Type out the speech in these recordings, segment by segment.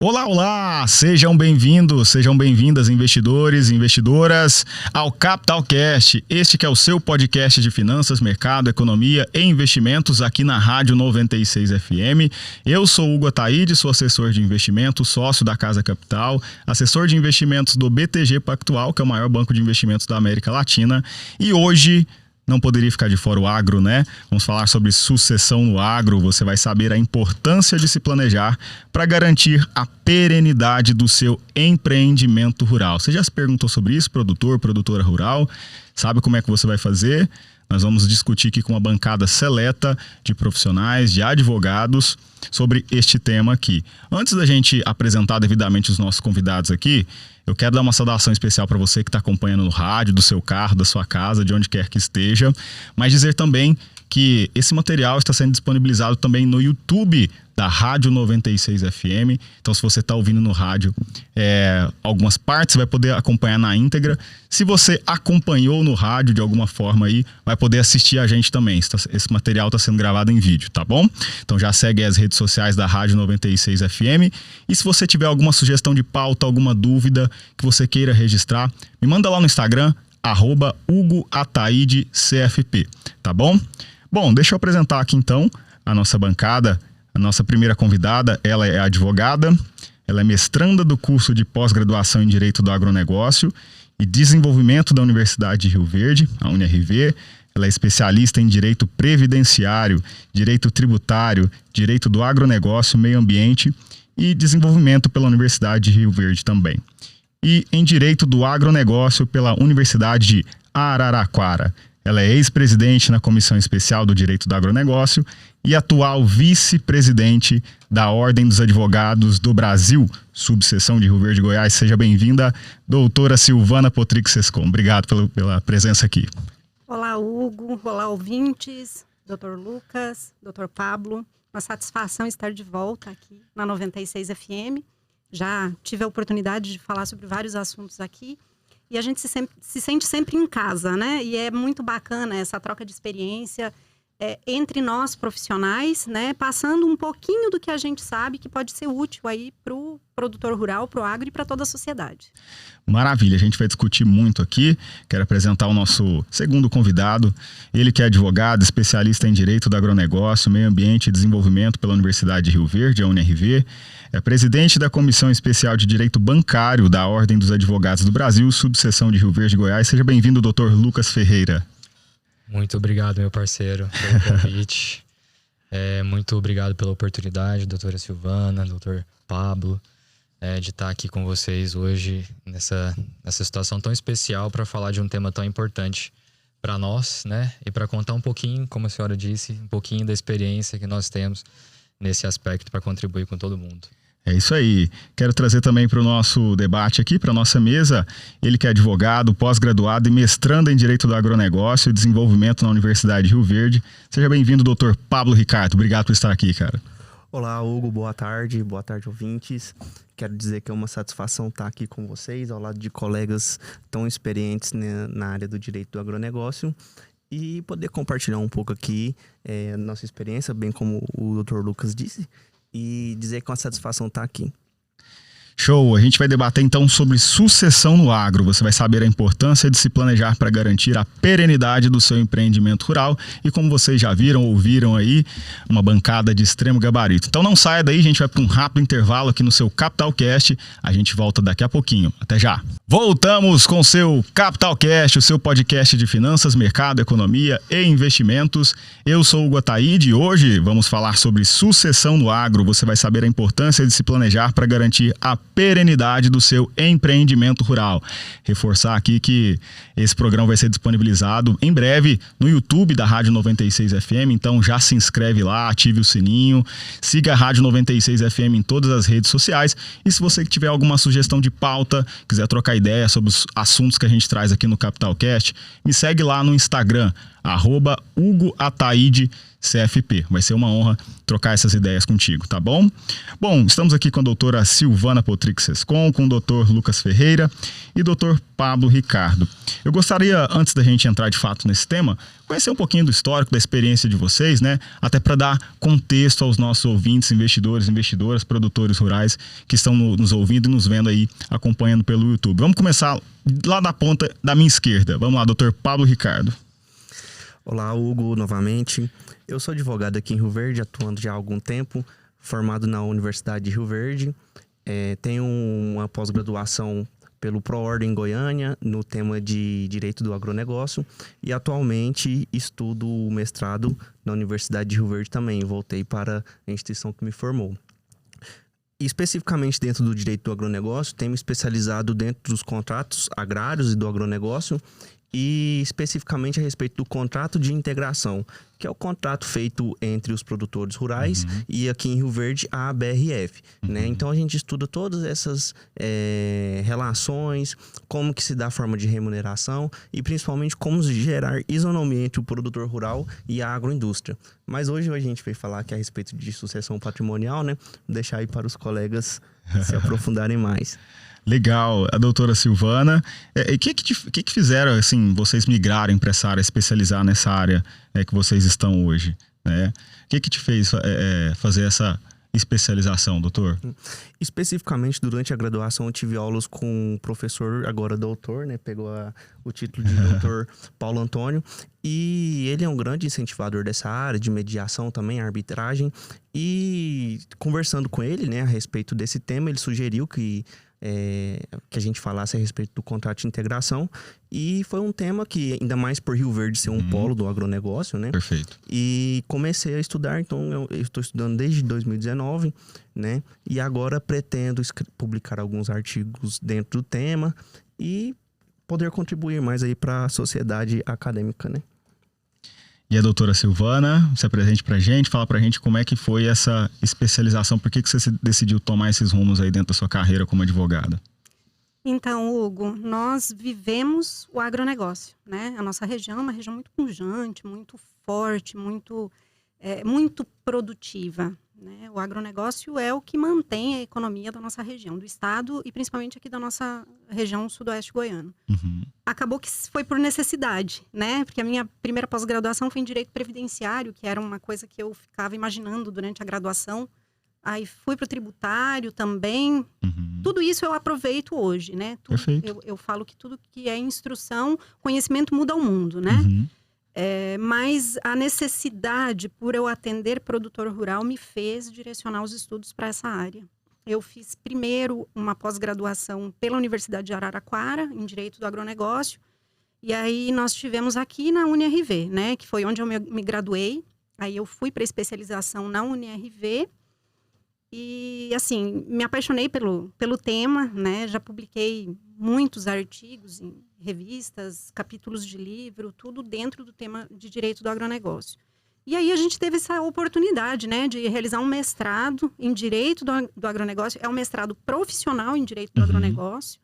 Olá, olá! Sejam bem-vindos, sejam bem-vindas, investidores e investidoras, ao Capitalcast. Este que é o seu podcast de finanças, mercado, economia e investimentos aqui na Rádio 96 FM. Eu sou Hugo Ataíde, sou assessor de investimentos, sócio da Casa Capital, assessor de investimentos do BTG Pactual, que é o maior banco de investimentos da América Latina. E hoje não poderia ficar de fora o agro, né? Vamos falar sobre sucessão no agro. Você vai saber a importância de se planejar para garantir a perenidade do seu empreendimento rural. Você já se perguntou sobre isso, produtor, produtora rural? Sabe como é que você vai fazer? Nós vamos discutir aqui com uma bancada seleta de profissionais, de advogados, sobre este tema aqui. Antes da gente apresentar devidamente os nossos convidados aqui, eu quero dar uma saudação especial para você que está acompanhando no rádio, do seu carro, da sua casa, de onde quer que esteja. Mas dizer também que esse material está sendo disponibilizado também no YouTube da Rádio 96 FM. Então, se você está ouvindo no rádio algumas partes, você vai poder acompanhar na íntegra. Se você acompanhou no rádio de alguma forma aí, vai poder assistir a gente também. Esse material está sendo gravado em vídeo, tá bom? Então já segue as redes sociais da Rádio 96 FM. E se você tiver alguma sugestão de pauta, alguma dúvida que você queira registrar, me manda lá no Instagram, @HugoAtaídeCFP, tá bom? Bom, deixa eu apresentar aqui então a nossa bancada. A nossa primeira convidada, ela é advogada, ela é mestranda do curso de pós-graduação em Direito do Agronegócio e Desenvolvimento da Universidade de Rio Verde, a UniRV. Ela é especialista em Direito Previdenciário, Direito Tributário, Direito do Agronegócio, Meio Ambiente e Desenvolvimento pela Universidade de Rio Verde também. E em Direito do Agronegócio pela Universidade de Araraquara. Ela é ex-presidente na Comissão Especial do Direito do Agronegócio e atual vice-presidente da Ordem dos Advogados do Brasil, subseção de Rio Verde, Goiás. Seja bem-vinda, doutora Silvana Potric Sescon. Obrigado pela presença aqui. Olá, Hugo. Olá, ouvintes. Doutor Lucas, doutor Pablo. Uma satisfação estar de volta aqui na 96 FM. Já tive a oportunidade de falar sobre vários assuntos aqui. E a gente se sente sempre em casa, né? E é muito bacana essa troca de experiência entre nós profissionais, né? Passando um pouquinho do que a gente sabe que pode ser útil aí para o produtor rural, para o agro e para toda a sociedade. Maravilha, a gente vai discutir muito aqui. Quero apresentar o nosso segundo convidado. Ele que é advogado, especialista em Direito do Agronegócio, Meio Ambiente e Desenvolvimento pela Universidade de Rio Verde, a UniRV. É presidente da Comissão Especial de Direito Bancário da Ordem dos Advogados do Brasil, subseção de Rio Verde, Goiás. Seja bem-vindo, doutor Lucas Ferreira. Muito obrigado, meu parceiro, pelo convite. Muito obrigado pela oportunidade, doutora Silvana, doutor Pablo, de estar aqui com vocês hoje nessa situação tão especial para falar de um tema tão importante para nós, né? E para contar um pouquinho, como a senhora disse, um pouquinho da experiência que nós temos nesse aspecto para contribuir com todo mundo. É isso aí. Quero trazer também para o nosso debate aqui, para a nossa mesa, ele que é advogado, pós-graduado e mestrando em Direito do Agronegócio e Desenvolvimento na Universidade de Rio Verde. Seja bem-vindo, doutor Pablo Ricardo. Obrigado por estar aqui, cara. Olá, Hugo. Boa tarde, ouvintes. Quero dizer que é uma satisfação estar aqui com vocês, ao lado de colegas tão experientes na área do Direito do Agronegócio e poder compartilhar um pouco aqui nossa experiência, bem como o doutor Lucas disse, e dizer que é uma satisfação estar aqui. Show! A gente vai debater então sobre sucessão no agro. Você vai saber a importância de se planejar para garantir a perenidade do seu empreendimento rural e, como vocês já viram, ouviram aí, uma bancada de extremo gabarito. Então não saia daí, a gente vai para um rápido intervalo aqui no seu Capitalcast. A gente volta daqui a pouquinho. Até já! Voltamos com o seu Capitalcast, o seu podcast de finanças, mercado, economia e investimentos. Eu sou o Hugo Ataíde e hoje vamos falar sobre sucessão no agro. Você vai saber a importância de se planejar para garantir a perenidade do seu empreendimento rural. Reforçar aqui que esse programa vai ser disponibilizado em breve no YouTube da Rádio 96 FM, então já se inscreve lá, ative o sininho, siga a Rádio 96 FM em todas as redes sociais e se você tiver alguma sugestão de pauta, quiser trocar ideia sobre os assuntos que a gente traz aqui no Capitalcast, me segue lá no Instagram, @HugoAtaide CFP. Vai ser uma honra trocar essas ideias contigo, tá bom? Bom, estamos aqui com a doutora Silvana Potrix-Sescon, com o doutor Lucas Ferreira e doutor Pablo Ricardo. Eu gostaria, antes da gente entrar de fato nesse tema, conhecer um pouquinho do histórico, da experiência de vocês, né? Até para dar contexto aos nossos ouvintes, investidores, investidoras, produtores rurais que estão nos ouvindo e nos vendo aí, acompanhando pelo YouTube. Vamos começar lá da ponta da minha esquerda. Vamos lá, doutor Pablo Ricardo. Olá, Hugo, novamente. Eu sou advogado aqui em Rio Verde, atuando já há algum tempo, formado na Universidade de Rio Verde. Tenho uma pós-graduação pelo ProOrdem em Goiânia, no tema de Direito do Agronegócio, e atualmente estudo o mestrado na Universidade de Rio Verde também. Voltei para a instituição que me formou. Especificamente dentro do Direito do Agronegócio, tenho me especializado dentro dos contratos agrários e do agronegócio, e especificamente a respeito do contrato de integração, que é o contrato feito entre os produtores rurais e aqui em Rio Verde a BRF, né? Então a gente estuda todas essas relações, como que se dá a forma de remuneração e principalmente como gerar isonomia entre o produtor rural e a agroindústria. Mas hoje a gente veio falar aqui a respeito de sucessão patrimonial, né? Vou deixar aí para os colegas se aprofundarem mais. Legal, a doutora Silvana. O que fizeram assim, vocês migrarem para essa área, especializar nessa área que vocês estão hoje? Né? O que te fez fazer essa especialização, doutor? Especificamente, durante a graduação, eu tive aulas com um professor, agora doutor, né? Pegou o título de doutor Paulo Antônio. E ele é um grande incentivador dessa área, de mediação também, arbitragem. E conversando com ele, né, a respeito desse tema, ele sugeriu que a gente falasse a respeito do contrato de integração, e foi um tema que, ainda mais por Rio Verde ser um polo do agronegócio, né? Perfeito. E comecei a estudar, então eu estou estudando desde 2019, né? E agora pretendo publicar alguns artigos dentro do tema e poder contribuir mais aí para a sociedade acadêmica, né? E a doutora Silvana, se apresente pra gente, fala pra gente como é que foi essa especialização, por que você decidiu tomar esses rumos aí dentro da sua carreira como advogada? Então, Hugo, nós vivemos o agronegócio, né? A nossa região é uma região muito pujante, muito forte, muito produtiva, né? O agronegócio é o que mantém a economia da nossa região, do estado e principalmente aqui da nossa região sudoeste goiano. Acabou que foi por necessidade, né? Porque a minha primeira pós-graduação foi em Direito Previdenciário, que era uma coisa que eu ficava imaginando durante a graduação. Aí fui para o tributário também. Tudo isso eu aproveito hoje, né? Eu falo que tudo que é instrução, conhecimento muda o mundo, né? Mas a necessidade por eu atender produtor rural me fez direcionar os estudos para essa área. Eu fiz primeiro uma pós-graduação pela Universidade de Araraquara, em Direito do Agronegócio. E aí nós tivemos aqui na UniRV, né? Que foi onde eu me graduei. Aí eu fui para especialização na UniRV. E, assim, me apaixonei pelo tema, né? Já publiquei muitos artigos em revistas, capítulos de livro, tudo dentro do tema de Direito do Agronegócio. E aí a gente teve essa oportunidade, né, de realizar um mestrado em Direito do Agronegócio. É um mestrado profissional em Direito do Agronegócio,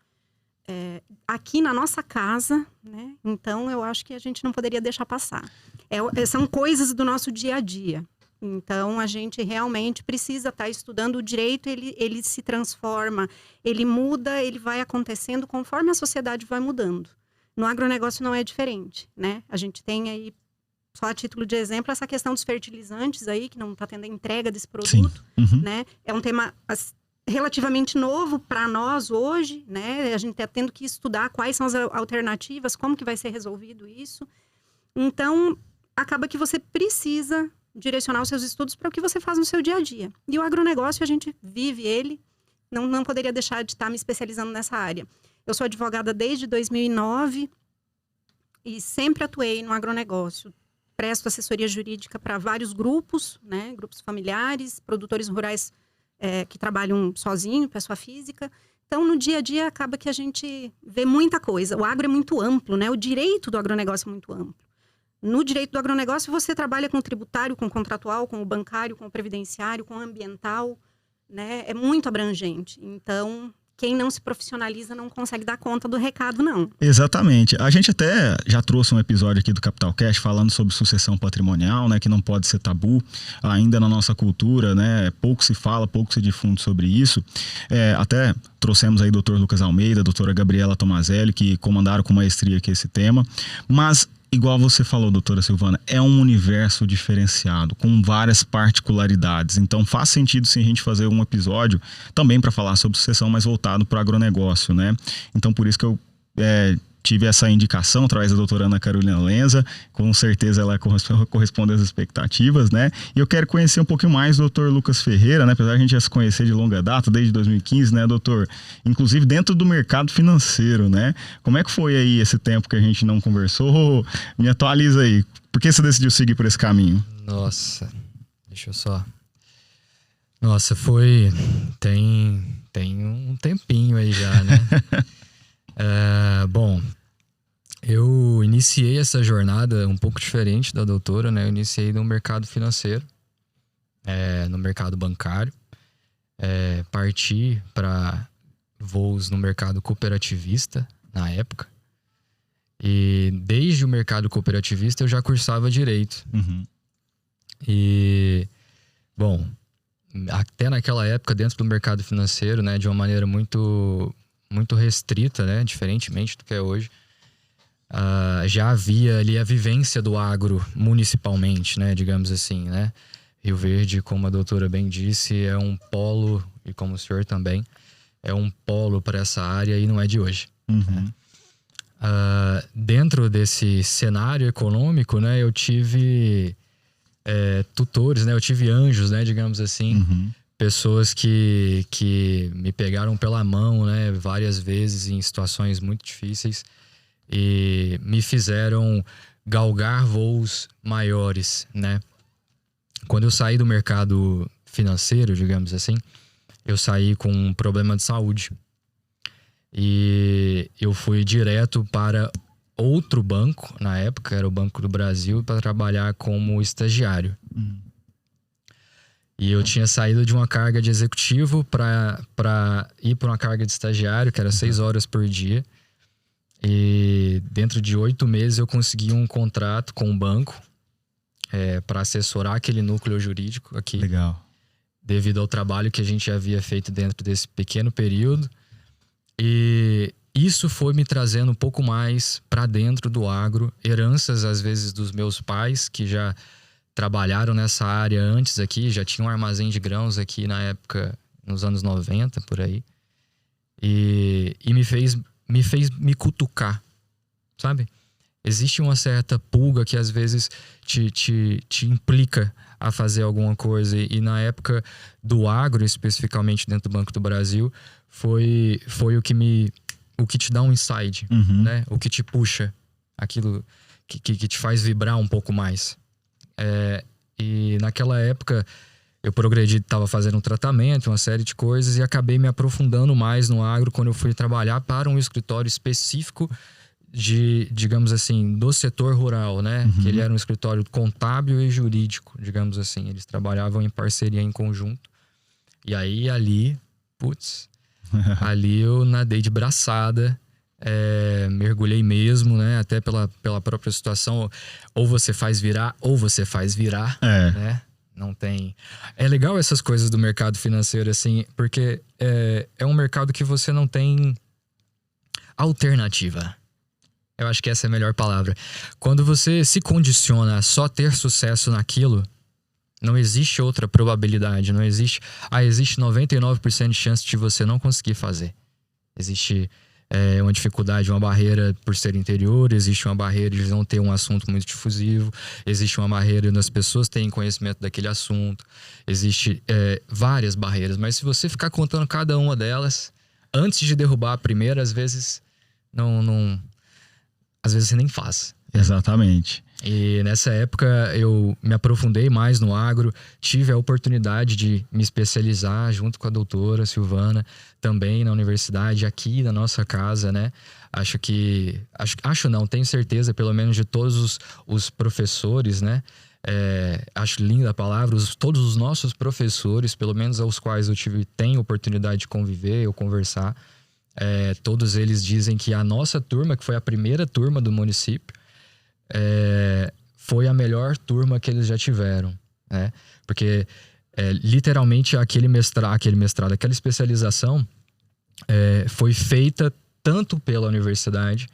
aqui na nossa casa, né? Então eu acho que a gente não poderia deixar passar. São coisas do nosso dia a dia. Então a gente realmente precisa estar estudando o direito, ele se transforma, ele muda, ele vai acontecendo conforme a sociedade vai mudando. No agronegócio não é diferente, né? A gente tem aí, só a título de exemplo, essa questão dos fertilizantes aí, que não está tendo a entrega desse produto, né? É um tema relativamente novo para nós hoje, né? A gente está tendo que estudar quais são as alternativas, como que vai ser resolvido isso. Então, acaba que você precisa direcionar os seus estudos para o que você faz no seu dia a dia. E o agronegócio, a gente vive ele, não poderia deixar de estar me especializando nessa área. Eu sou advogada desde 2009 e sempre atuei no agronegócio. Presto assessoria jurídica para vários grupos, né? Grupos familiares, produtores rurais que trabalham sozinho, pessoa física. Então, no dia a dia, acaba que a gente vê muita coisa. O agro é muito amplo, né? O direito do agronegócio é muito amplo. No direito do agronegócio, você trabalha com o tributário, com o contratual, com o bancário, com o previdenciário, com o ambiental, né? É muito abrangente. Então, quem não se profissionaliza não consegue dar conta do recado, não. Exatamente. A gente até já trouxe um episódio aqui do Capital Cash falando sobre sucessão patrimonial, né, que não pode ser tabu ainda na nossa cultura, né, pouco se fala, pouco se difunde sobre isso. Até trouxemos aí o Dr. Lucas Almeida, a doutora Gabriela Tomazelli, que comandaram com maestria aqui esse tema, mas igual você falou, doutora Silvana, é um universo diferenciado, com várias particularidades. Então faz sentido sim a gente fazer um episódio também para falar sobre sucessão, mais voltado para o agronegócio, né? Então por isso que eu tive essa indicação através da doutora Ana Carolina Lenza, com certeza ela corresponde às expectativas, né? E eu quero conhecer um pouquinho mais do doutor Lucas Ferreira, né? Apesar de a gente já se conhecer de longa data, desde 2015, né, doutor? Inclusive dentro do mercado financeiro, né? Como é que foi aí esse tempo que a gente não conversou? Me atualiza aí. Por que você decidiu seguir por esse caminho? Nossa, deixa eu só... Nossa, foi... Tem um tempinho aí já, né? Bom, eu iniciei essa jornada um pouco diferente da doutora, né? Eu iniciei no mercado financeiro, no mercado bancário, parti para voos no mercado cooperativista na época. E desde o mercado cooperativista eu já cursava direito. Uhum. E, bom, até naquela época dentro do mercado financeiro, né, de uma maneira muito restrita, né, diferentemente do que é hoje, já havia ali a vivência do agro municipalmente, né, digamos assim, né. Rio Verde, como a doutora bem disse, é um polo, e como o senhor também, é um polo para essa área e não é de hoje. Uhum. Né? Dentro desse cenário econômico, né, eu tive tutores, né, eu tive anjos, né, digamos assim, Uhum. pessoas que me pegaram pela mão, né, várias vezes em situações muito difíceis e me fizeram galgar voos maiores, né. Quando eu saí do mercado financeiro, digamos assim, eu saí com um problema de saúde e eu fui direto para outro banco, na época era o Banco do Brasil, para trabalhar como estagiário. E eu tinha saído de uma carga de executivo para ir para uma carga de estagiário, que era 6 horas por dia. E dentro de 8 meses eu consegui um contrato com o banco para assessorar aquele núcleo jurídico aqui. Legal. Devido ao trabalho que a gente havia feito dentro desse pequeno período. E isso foi me trazendo um pouco mais para dentro do agro. Heranças, às vezes, dos meus pais, que já trabalharam nessa área antes aqui, já tinha um armazém de grãos aqui na época, nos anos 90, por aí. E me fez me cutucar, sabe? Existe uma certa pulga que às vezes te implica a fazer alguma coisa. E na época do agro, especificamente dentro do Banco do Brasil, foi o que te dá um insight, Uhum. né? O que te puxa, aquilo que te faz vibrar um pouco mais. E naquela época eu progredi, estava fazendo um tratamento, uma série de coisas, e acabei me aprofundando mais no agro quando eu fui trabalhar para um escritório específico digamos assim, do setor rural, né? Uhum. Que ele era um escritório contábil e jurídico, digamos assim. Eles trabalhavam em parceria, em conjunto. E aí, ali eu nadei de braçada, mergulhei mesmo, né? Até pela própria situação. Ou você faz virar, né? Não tem... É legal essas coisas do mercado financeiro, assim, porque é um mercado que você não tem alternativa. Eu acho que essa é a melhor palavra. Quando você se condiciona a só ter sucesso naquilo, não existe outra probabilidade, não existe... existe 99% de chance de você não conseguir fazer. Existe uma dificuldade, uma barreira por ser interior, existe uma barreira de não ter um assunto muito difusivo, existe uma barreira das pessoas terem conhecimento daquele assunto, existe várias barreiras, mas se você ficar contando cada uma delas, antes de derrubar a primeira, às vezes às vezes você nem faz. Exatamente. E nessa época eu me aprofundei mais no agro, tive a oportunidade de me especializar junto com a doutora Silvana, também na universidade, aqui na nossa casa, né? Tenho certeza, pelo menos de todos os professores, né? acho linda a palavra, todos os nossos professores, pelo menos aos quais eu tenho oportunidade de conviver ou conversar, todos eles dizem que a nossa turma, que foi a primeira turma do município, foi a melhor turma que eles já tiveram, né? Porque literalmente aquele mestrado, aquela especialização foi feita tanto pela universidade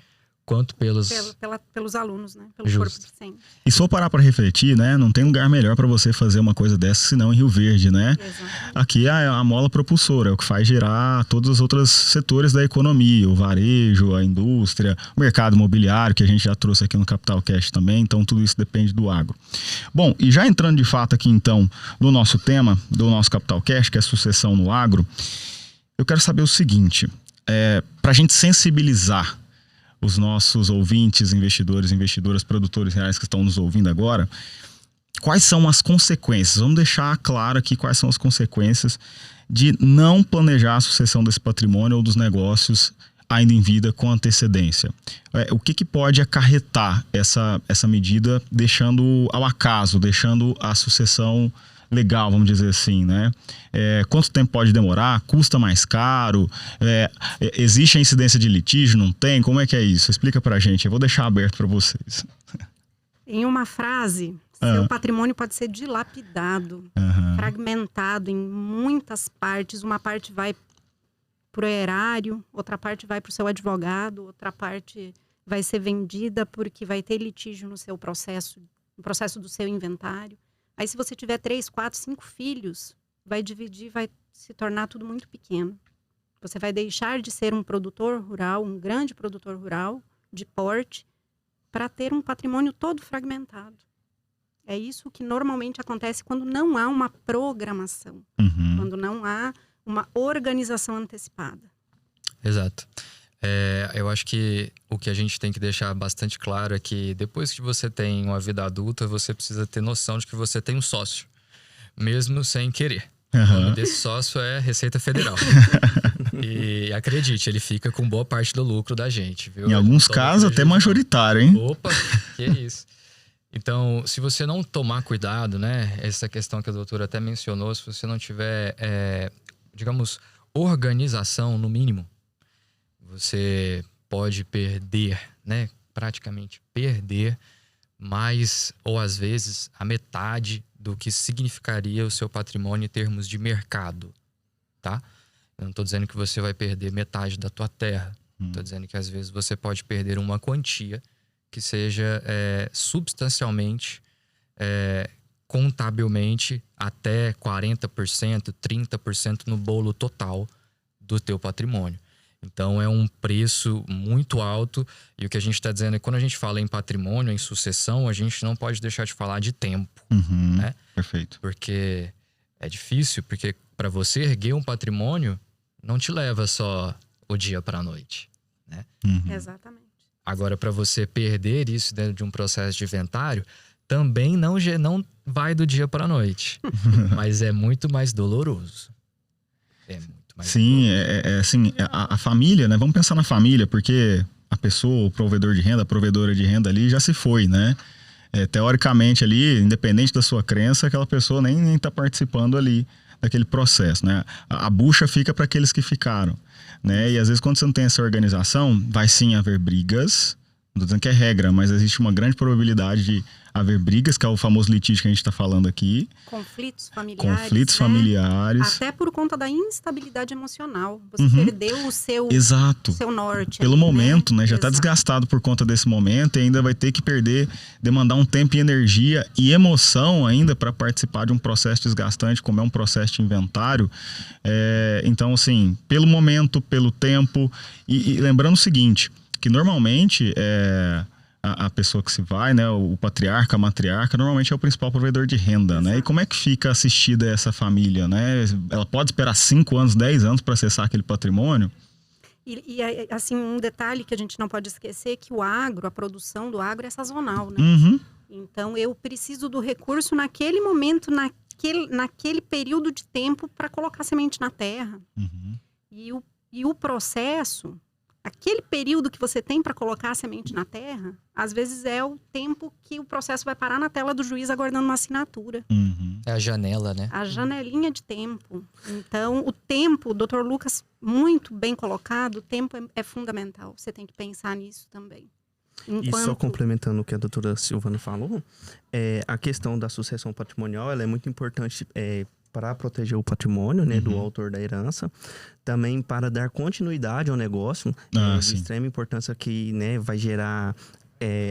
quanto pelos alunos, né? Pelo Justo. corpo docente. E se for parar para refletir, né? Não tem lugar melhor para você fazer uma coisa dessa senão em Rio Verde, né? Exatamente. Aqui é a mola propulsora, é o que faz girar todos os outros setores da economia, o varejo, a indústria, o mercado imobiliário, que a gente já trouxe aqui no Capital Cast também, então tudo isso depende do agro. Bom, e já entrando de fato aqui então no nosso tema do nosso Capital Cast, que é sucessão no agro, eu quero saber o seguinte, para a gente sensibilizar os nossos ouvintes, investidores, investidoras, produtores reais que estão nos ouvindo agora, quais são as consequências? Vamos deixar claro aqui quais são as consequências de não planejar a sucessão desse patrimônio ou dos negócios ainda em vida com antecedência. O que pode acarretar essa medida, deixando ao acaso, deixando a sucessão legal, vamos dizer assim, né? Quanto tempo pode demorar? Custa mais caro? Existe a incidência de litígio? Não tem? Como é que é isso? Explica pra gente. Eu vou deixar aberto para vocês. Em uma frase, seu patrimônio pode ser dilapidado, fragmentado em muitas partes. Uma parte vai para o erário, outra parte vai para o seu advogado, outra parte vai ser vendida porque vai ter litígio no seu processo, no processo do seu inventário. Aí, se você tiver 3, 4, 5 filhos, vai dividir, vai se tornar tudo muito pequeno. Você vai deixar de ser um produtor rural, um grande produtor rural, de porte, para ter um patrimônio todo fragmentado. É isso que normalmente acontece quando não há uma programação, quando não há uma organização antecipada. Exato. Eu acho que o que a gente tem que deixar bastante claro é que depois que você tem uma vida adulta, você precisa ter noção de que você tem um sócio, mesmo sem querer. O nome desse sócio é Receita Federal. E acredite, ele fica com boa parte do lucro da gente, viu? Em alguns casos até majoritário, hein? Opa, que isso. Então, se você não tomar cuidado, né? Essa questão que a doutora até mencionou, se você não tiver, digamos, organização no mínimo, você pode perder, né? Praticamente perder mais, ou às vezes, a metade do que significaria o seu patrimônio em termos de mercado, tá? Eu não estou dizendo que você vai perder metade da tua terra. Estou dizendo que às vezes você pode perder uma quantia que seja substancialmente, contabilmente, até 40%, 30% no bolo total do teu patrimônio. Então é um preço muito alto, e o que a gente está dizendo é que quando a gente fala em patrimônio, em sucessão, a gente não pode deixar de falar de tempo, né? Perfeito. Porque é difícil, porque para você erguer um patrimônio não te leva só o dia para a noite, né? Exatamente. Agora, para você perder isso dentro de um processo de inventário, também não vai do dia para a noite, mas é muito mais doloroso. Sim, assim, a família, né? Vamos pensar na família, porque a pessoa, o provedor de renda, a provedora de renda ali já se foi, né? Teoricamente ali, independente da sua crença, aquela pessoa nem tá participando ali daquele processo, né? A bucha fica para aqueles que ficaram, né? E às vezes quando você não tem essa organização, vai sim haver brigas. Não tô dizendo que é regra, mas existe uma grande probabilidade de haver brigas, que é o famoso litígio que a gente está falando aqui. Conflitos familiares. Conflitos familiares. Até por conta da instabilidade emocional. Você perdeu o seu norte. Pelo ali, momento, né? Já está Exato. desgastado por conta desse momento e ainda vai ter que demandar um tempo e energia e emoção ainda para participar de um processo desgastante, como é um processo de inventário. Então, assim, pelo momento, pelo tempo. E lembrando o seguinte, que normalmente a pessoa que se vai, né, o patriarca, a matriarca, normalmente é o principal provedor de renda, Exato. né? E como é que fica assistida essa família, né? Ela pode esperar 5 anos, 10 anos para acessar aquele patrimônio? E assim, um detalhe que a gente não pode esquecer é que a produção do agro é sazonal, né? Então, eu preciso do recurso naquele momento, naquele período de tempo para colocar semente na terra. E o processo, aquele período que você tem para colocar a semente na terra, às vezes é o tempo que o processo vai parar na tela do juiz aguardando uma assinatura. Uhum. É a janela, né? A janelinha de tempo. Então, o tempo, o Dr. Lucas, muito bem colocado, o tempo é fundamental. Você tem que pensar nisso também. E só complementando o que a doutora Silvana falou, a questão da sucessão patrimonial, ela é muito importante para proteger o patrimônio, né, do autor da herança, também para dar continuidade ao negócio, de extrema importância que, né, vai gerar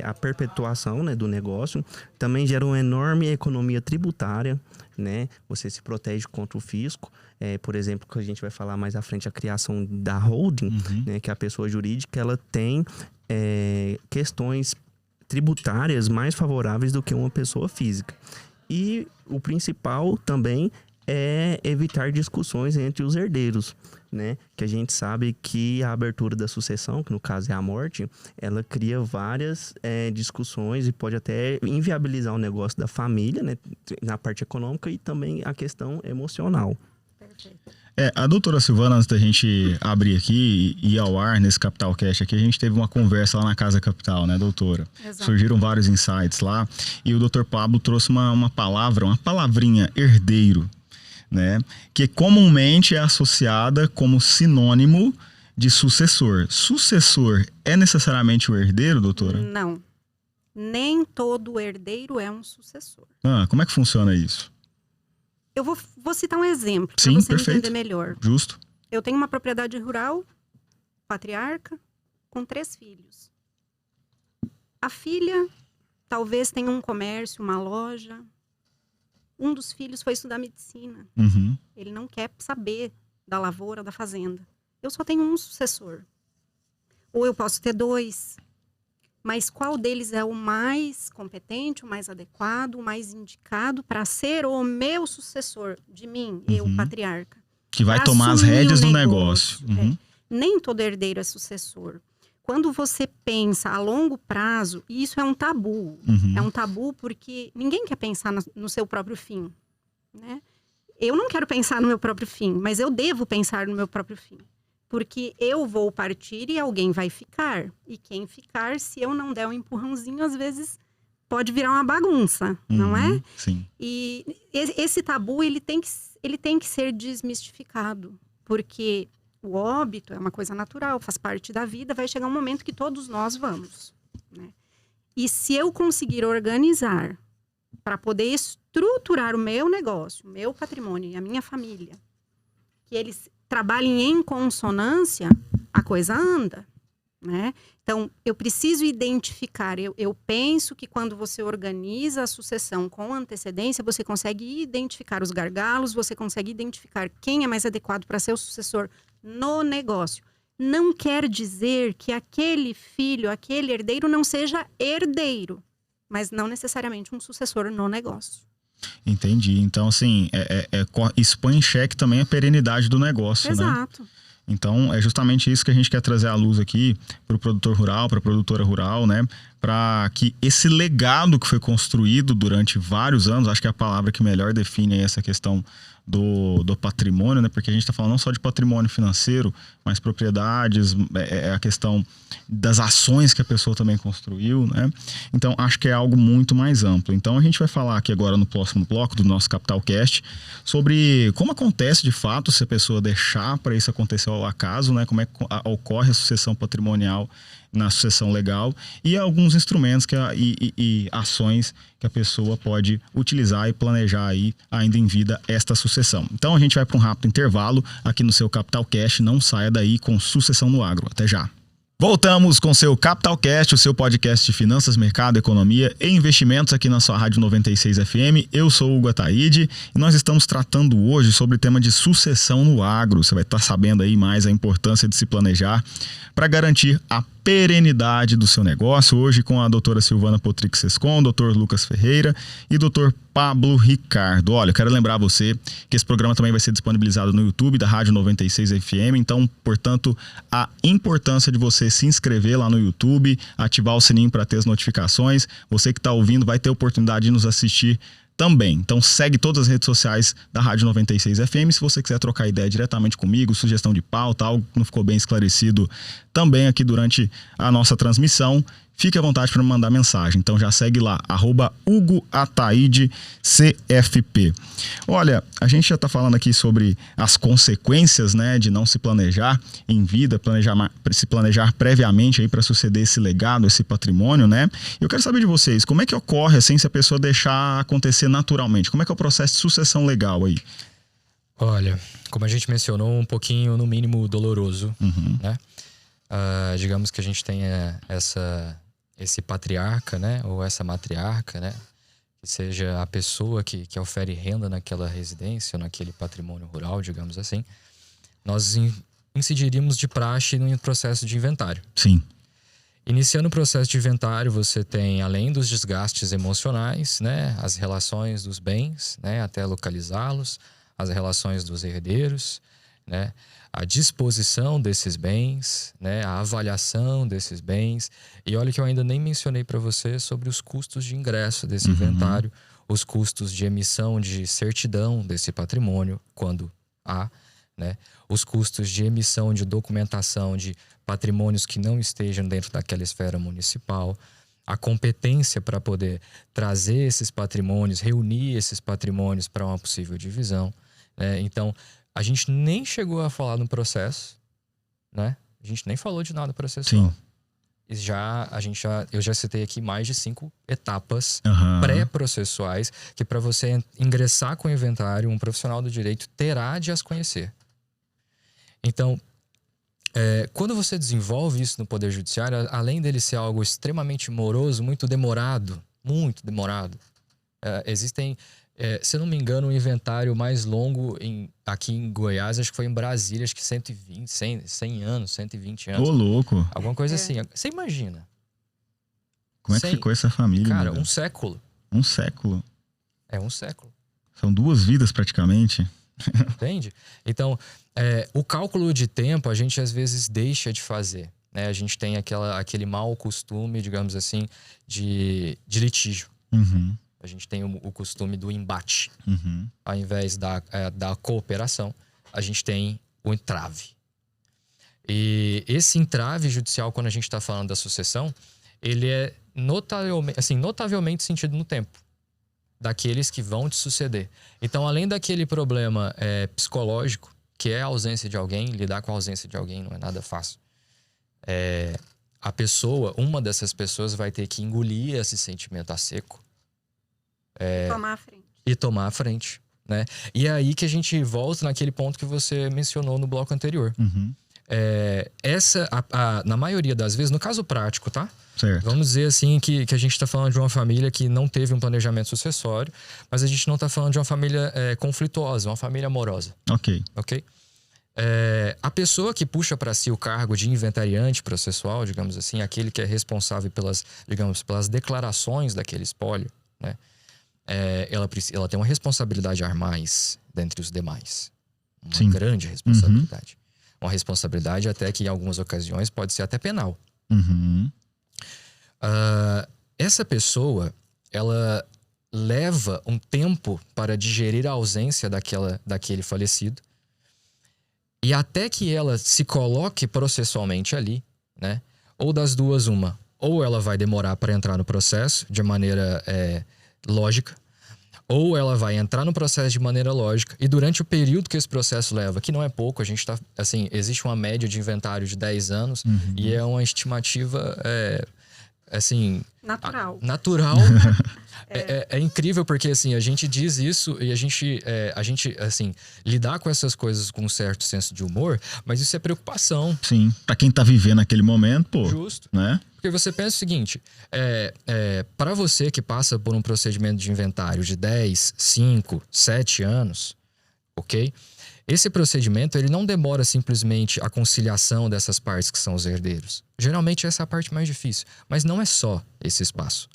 a perpetuação, né, do negócio, também gera uma enorme economia tributária, né, você se protege contra o fisco, por exemplo, que a gente vai falar mais à frente, a criação da holding, né, que é a pessoa jurídica, ela tem questões tributárias mais favoráveis do que uma pessoa física. E o principal também é evitar discussões entre os herdeiros, né? Que a gente sabe que a abertura da sucessão, que no caso é a morte, ela cria várias discussões e pode até inviabilizar o negócio da família, né? Na parte econômica e também a questão emocional. Perfeito. A doutora Silvana, antes da gente abrir aqui e ir ao ar nesse Capital Cast aqui, a gente teve uma conversa lá na Casa Capital, né, doutora? Exato. Surgiram vários insights lá e o doutor Pablo trouxe uma palavrinha, herdeiro, né? Que comumente é associada como sinônimo de sucessor. Sucessor é necessariamente o herdeiro, doutora? Não. Nem todo herdeiro é um sucessor. Como é que funciona isso? Eu vou citar um exemplo para Sim, você perfeito. entender melhor. Justo. Eu tenho uma propriedade rural, patriarca, com 3 filhos. A filha talvez tenha um comércio, uma loja. Um dos filhos foi estudar medicina. Uhum. Ele não quer saber da lavoura, da fazenda. Eu só tenho um sucessor. Ou eu posso ter 2. Mas qual deles é o mais competente, o mais adequado, o mais indicado para ser o meu sucessor de mim, eu, patriarca? Que vai tomar as rédeas do negócio. Nem todo herdeiro é sucessor. Quando você pensa a longo prazo, e isso é um tabu. É um tabu porque ninguém quer pensar no seu próprio fim, né? Eu não quero pensar no meu próprio fim, mas eu devo pensar no meu próprio fim. Porque eu vou partir e alguém vai ficar. E quem ficar, se eu não der um empurrãozinho, às vezes pode virar uma bagunça, não é? Sim. E esse tabu, ele tem que ser desmistificado. Porque o óbito é uma coisa natural, faz parte da vida, vai chegar um momento que todos nós vamos, né? E se eu conseguir organizar para poder estruturar o meu negócio, o meu patrimônio e a minha família, que eles trabalhem em consonância, a coisa anda, né? Então, eu preciso identificar. Eu penso que quando você organiza a sucessão com antecedência, você consegue identificar os gargalos, você consegue identificar quem é mais adequado para ser o sucessor no negócio. Não quer dizer que aquele filho, aquele herdeiro não seja herdeiro, mas não necessariamente um sucessor no negócio. Entendi. Então, assim, isso põe em xeque também a perenidade do negócio, né? Exato. Então, é justamente isso que a gente quer trazer à luz aqui para o produtor rural, para a produtora rural, né? Para que esse legado que foi construído durante vários anos, acho que é a palavra que melhor define essa questão do patrimônio, né? Porque a gente está falando não só de patrimônio financeiro, mas propriedades, a questão das ações que a pessoa também construiu, né? Então, acho que é algo muito mais amplo. Então, a gente vai falar aqui agora no próximo bloco do nosso Capital Cast sobre como acontece de fato se a pessoa deixar para isso acontecer ao acaso, né? Como é que ocorre a sucessão patrimonial na sucessão legal e alguns instrumentos e ações que a pessoa pode utilizar e planejar aí ainda em vida esta sucessão. Então a gente vai para um rápido intervalo aqui no seu Capital Cast. Não saia daí com Sucessão no Agro. Até já. Voltamos com seu Capital Cast, o seu podcast de finanças, mercado, economia e investimentos aqui na sua Rádio 96 FM. Eu sou o Hugo Ataíde e nós estamos tratando hoje sobre o tema de sucessão no agro. Você vai estar sabendo aí mais a importância de se planejar para garantir a perenidade do seu negócio. Hoje com a doutora Silvana Potric Sescon, doutor Lucas Ferreira e doutor Pablo Ricardo. Olha, eu quero lembrar você que esse programa também vai ser disponibilizado no YouTube da Rádio 96 FM. Então, portanto, a importância de você se inscrever lá no YouTube, ativar o sininho para ter as notificações. Você que está ouvindo vai ter a oportunidade de nos assistir também. Então segue todas as redes sociais da Rádio 96 FM. Se você quiser trocar ideia diretamente comigo, sugestão de pauta, algo que não ficou bem esclarecido também aqui durante a nossa transmissão, fique à vontade para me mandar mensagem. Então já segue lá, @HugoAtaídeCFP. Olha, a gente já está falando aqui sobre as consequências, né, de não se planejar em vida, se planejar previamente aí para suceder esse legado, esse patrimônio, né? Eu quero saber de vocês, como é que ocorre assim se a pessoa deixar acontecer naturalmente? Como é que é o processo de sucessão legal aí? Olha, como a gente mencionou, um pouquinho, no mínimo, doloroso, né? Digamos que a gente tenha esse patriarca, né? Ou essa matriarca, né? Que seja a pessoa que ofere renda naquela residência, naquele patrimônio rural, digamos assim. Nós incidiríamos de praxe no processo de inventário. Sim. Iniciando o processo de inventário, você tem, além dos desgastes emocionais, né? As relações dos bens, né? Até localizá-los, as relações dos herdeiros, né? A disposição desses bens, né? A avaliação desses bens. E olha que eu ainda nem mencionei para você sobre os custos de ingresso desse inventário, os custos de emissão de certidão desse patrimônio, quando há, né? Os custos de emissão de documentação de patrimônios que não estejam dentro daquela esfera municipal, a competência para poder trazer esses patrimônios, reunir esses patrimônios para uma possível divisão, né? Então, a gente nem chegou a falar no processo, né? A gente nem falou de nada processual. Sim. Eu já citei aqui mais de 5 etapas pré-processuais que, para você ingressar com o inventário, um profissional do direito terá de as conhecer. Então, quando você desenvolve isso no Poder Judiciário, além dele ser algo extremamente moroso, muito demorado, existem, se eu não me engano, um inventário mais longo aqui em Goiás, acho que foi em Brasília, acho que 100 anos, 120 anos. Ô, louco. Alguma coisa assim. Você imagina? Como é que ficou essa família? Cara, um século. Um século. É um século. São 2 vidas praticamente. Entende? Então, o cálculo de tempo a gente às vezes deixa de fazer, né? A gente tem aquele mau costume, digamos assim, de litígio. A gente tem o costume do embate. Ao invés da cooperação, a gente tem o entrave. E esse entrave judicial, quando a gente está falando da sucessão, ele é notavelmente sentido no tempo daqueles que vão te suceder. Então, além daquele problema psicológico, que é a ausência de alguém, lidar com a ausência de alguém não é nada fácil. Uma dessas pessoas vai ter que engolir esse sentimento a seco. Tomar a frente, né? E é aí que a gente volta naquele ponto que você mencionou no bloco anterior. Na maioria das vezes, no caso prático, tá? Certo. Vamos dizer assim que a gente está falando de uma família que não teve um planejamento sucessório, mas a gente não está falando de uma família conflituosa, uma família amorosa. Ok. A pessoa que puxa para si o cargo de inventariante processual, digamos assim, aquele que é responsável pelas declarações daquele espólio, né? Ela tem uma responsabilidade a mais dentre os demais. Uma grande responsabilidade. Uma responsabilidade até que em algumas ocasiões pode ser até penal. Essa pessoa, ela leva um tempo para digerir a ausência daquele falecido, e até que ela se coloque processualmente ali, né? Ou das duas uma, ou ela vai demorar para entrar no processo de maneira lógica, ou ela vai entrar no processo de maneira lógica, e durante o período que esse processo leva, que não é pouco, a gente tá, assim, existe uma média de inventário de 10 anos, e é uma estimativa, assim... Natural. É incrível porque, assim, a gente diz isso e a gente, assim, lidar com essas coisas com um certo senso de humor, mas isso é preocupação. Sim, pra quem tá vivendo naquele momento, pô. Justo. Né? Porque você pensa o seguinte, para você que passa por um procedimento de inventário de 10, 5, 7 anos, ok? Esse procedimento, ele não demora simplesmente a conciliação dessas partes que são os herdeiros. Geralmente essa é a parte mais difícil, mas não é só esse espaço.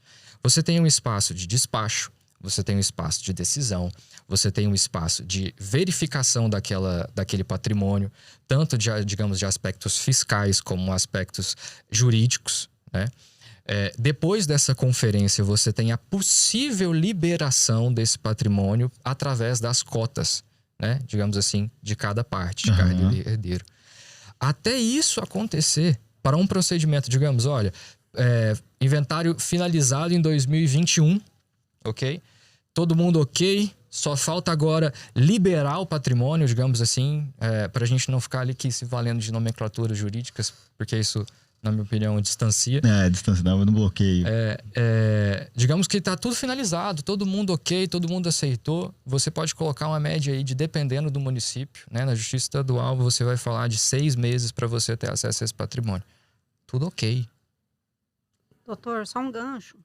Você tem um espaço de despacho, você tem um espaço de decisão, você tem um espaço de verificação daquele patrimônio, tanto de aspectos fiscais como aspectos jurídicos, né? Depois dessa conferência, você tem a possível liberação desse patrimônio através das cotas, né? Digamos assim, de cada parte, de cada herdeiro. Até isso acontecer, para um procedimento, digamos, olha, inventário finalizado em 2021, ok? Todo mundo ok, só falta agora liberar o patrimônio, digamos assim, para a gente não ficar ali se valendo de nomenclaturas jurídicas, porque isso, na minha opinião, distancia. Distancia, não, no bloqueio. Digamos que está tudo finalizado, todo mundo ok, todo mundo aceitou. Você pode colocar uma média aí de, dependendo do município, né? Na Justiça Estadual, você vai falar de 6 meses para você ter acesso a esse patrimônio. Tudo ok. Doutor, só um gancho.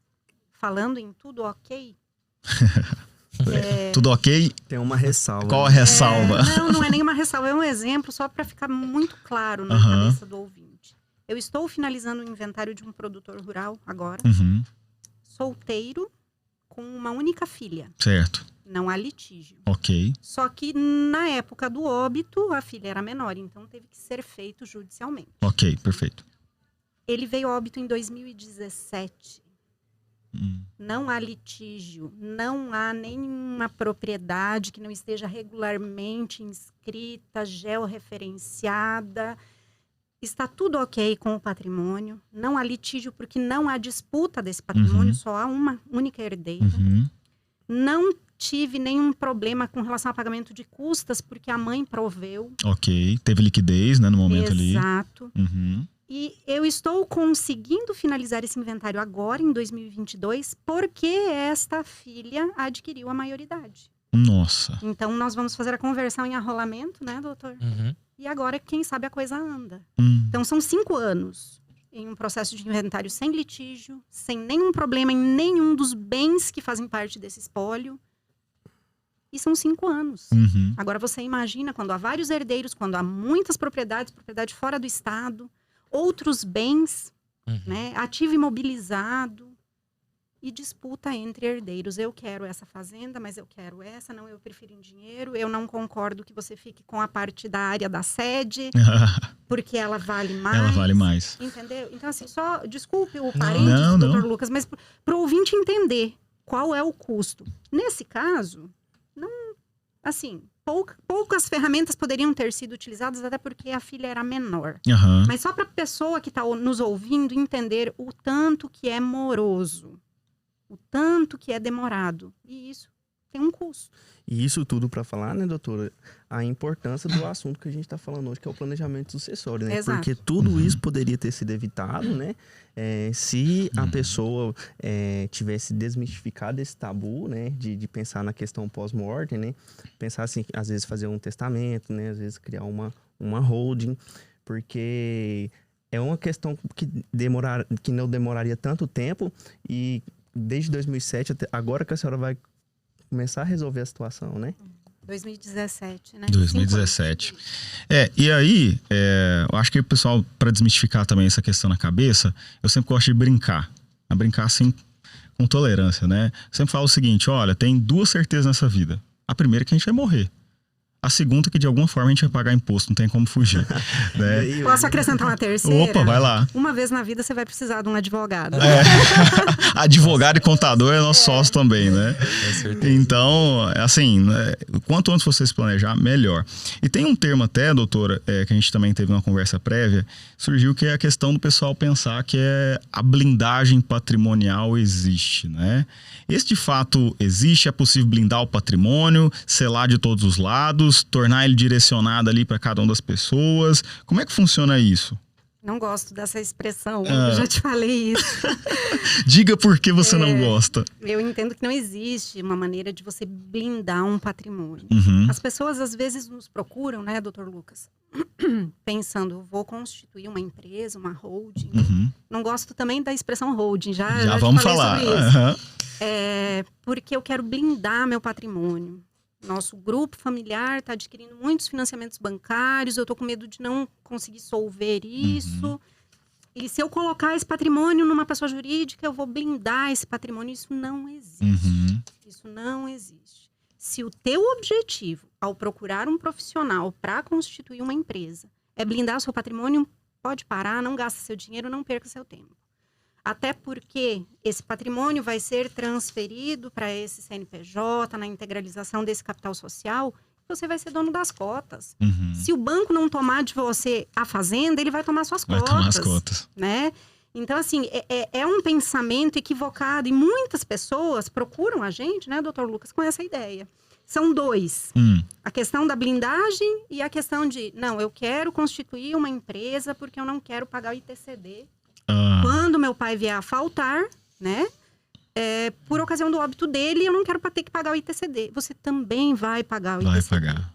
Falando em tudo ok... Tudo ok? Tem uma ressalva. Qual a ressalva? Não é nenhuma ressalva, é um exemplo só para ficar muito claro na cabeça do ouvinte. Eu estou finalizando o inventário de um produtor rural agora, solteiro, com uma única filha. Certo. Não há litígio. Ok. Só que na época do óbito, a filha era menor, então teve que ser feito judicialmente. Ok, perfeito. Ele veio a óbito em 2017. Não há litígio, não há nenhuma propriedade que não esteja regularmente inscrita, georreferenciada. Está tudo ok com o patrimônio. Não há litígio porque não há disputa desse patrimônio, só há uma única herdeira. Não tive nenhum problema com relação ao pagamento de custas porque a mãe proveu. Ok, teve liquidez, né, no momento ali. Exato. E eu estou conseguindo finalizar esse inventário agora, em 2022, porque esta filha adquiriu a maioridade. Nossa. Então, nós vamos fazer a conversão em arrolamento, né, doutor? E agora, quem sabe, a coisa anda. Então, são 5 anos em um processo de inventário sem litígio, sem nenhum problema em nenhum dos bens que fazem parte desse espólio. E são 5 anos. Agora, você imagina quando há vários herdeiros, quando há muitas propriedades, propriedade fora do estado, outros bens, né, ativo imobilizado e disputa entre herdeiros. Eu quero essa fazenda, mas eu quero essa, não, eu prefiro em dinheiro, eu não concordo que você fique com a parte da área da sede, porque ela vale mais. Ela vale mais. Entendeu? Então, assim, só, desculpe o parênteses, doutor Lucas, mas para o ouvinte entender qual é o custo. Nesse caso, não, assim... Poucas ferramentas poderiam ter sido utilizadas, até porque a filha era menor. Mas só para a pessoa que está nos ouvindo entender o tanto que é moroso, o tanto que é demorado. E isso tem um custo. E isso tudo para falar, né, doutora, a importância do assunto que a gente está falando hoje, que é o planejamento sucessório, né? Exato. Porque tudo isso poderia ter sido evitado, né? Se a pessoa tivesse desmistificado esse tabu, né? De pensar na questão pós-mortem, né? Pensar assim, às vezes fazer um testamento, né? Às vezes criar uma holding, porque é uma questão que não demoraria tanto tempo e desde 2007 até agora que a senhora vai começar a resolver a situação, né? 2017, né? 2017. E aí, eu acho que o pessoal, para desmistificar também essa questão na cabeça, eu sempre gosto de brincar. A brincar assim, com tolerância, né? Eu sempre falo o seguinte, olha, tem 2 certezas nessa vida. A primeira é que a gente vai morrer. A segunda é que de alguma forma a gente vai pagar imposto, não tem como fugir. Né? Posso acrescentar uma terceira? Opa, vai lá. Uma vez na vida você vai precisar de um advogado. Advogado e contador é nosso sócio também, né? Com certeza. Então, assim, quanto antes você se planejar, melhor. E tem um termo até, doutora, que a gente também teve uma conversa prévia, surgiu que é a questão do pessoal pensar que a blindagem patrimonial existe, né? Esse de fato existe, é possível blindar o patrimônio, selar de todos os lados, tornar ele direcionado ali para cada uma das pessoas. Como é que funciona isso? Não gosto dessa expressão, eu já te falei isso. Diga por que você não gosta. Eu entendo que não existe uma maneira de você blindar um patrimônio. As pessoas às vezes nos procuram, né, doutor Lucas? Pensando, vou constituir uma empresa, uma holding. Não gosto também da expressão holding, já vamos te falei falar. sobre isso. Porque eu quero blindar meu patrimônio. Nosso grupo familiar está adquirindo muitos financiamentos bancários, eu estou com medo de não conseguir solver isso. E se eu colocar esse patrimônio numa pessoa jurídica, eu vou blindar esse patrimônio. Isso não existe. Isso não existe. Se o teu objetivo, ao procurar um profissional para constituir uma empresa, é blindar o seu patrimônio, pode parar, não gasta seu dinheiro, não perca seu tempo. Até porque esse patrimônio vai ser transferido para esse CNPJ, na integralização desse capital social, você vai ser dono das cotas. Uhum. Se o banco não tomar de você a fazenda, ele vai tomar suas Vai cotas. tomar as cotas. Né? Então, assim, é um pensamento equivocado. E muitas pessoas procuram a gente, né, doutor Lucas, com essa ideia. São dois. A questão da blindagem e a questão de, não, eu quero constituir uma empresa porque eu não quero pagar o ITCD. Quando meu pai vier a faltar, né? Por ocasião do óbito dele, eu não quero ter que pagar o ITCD. Você também vai pagar o ITCD. Vai pagar.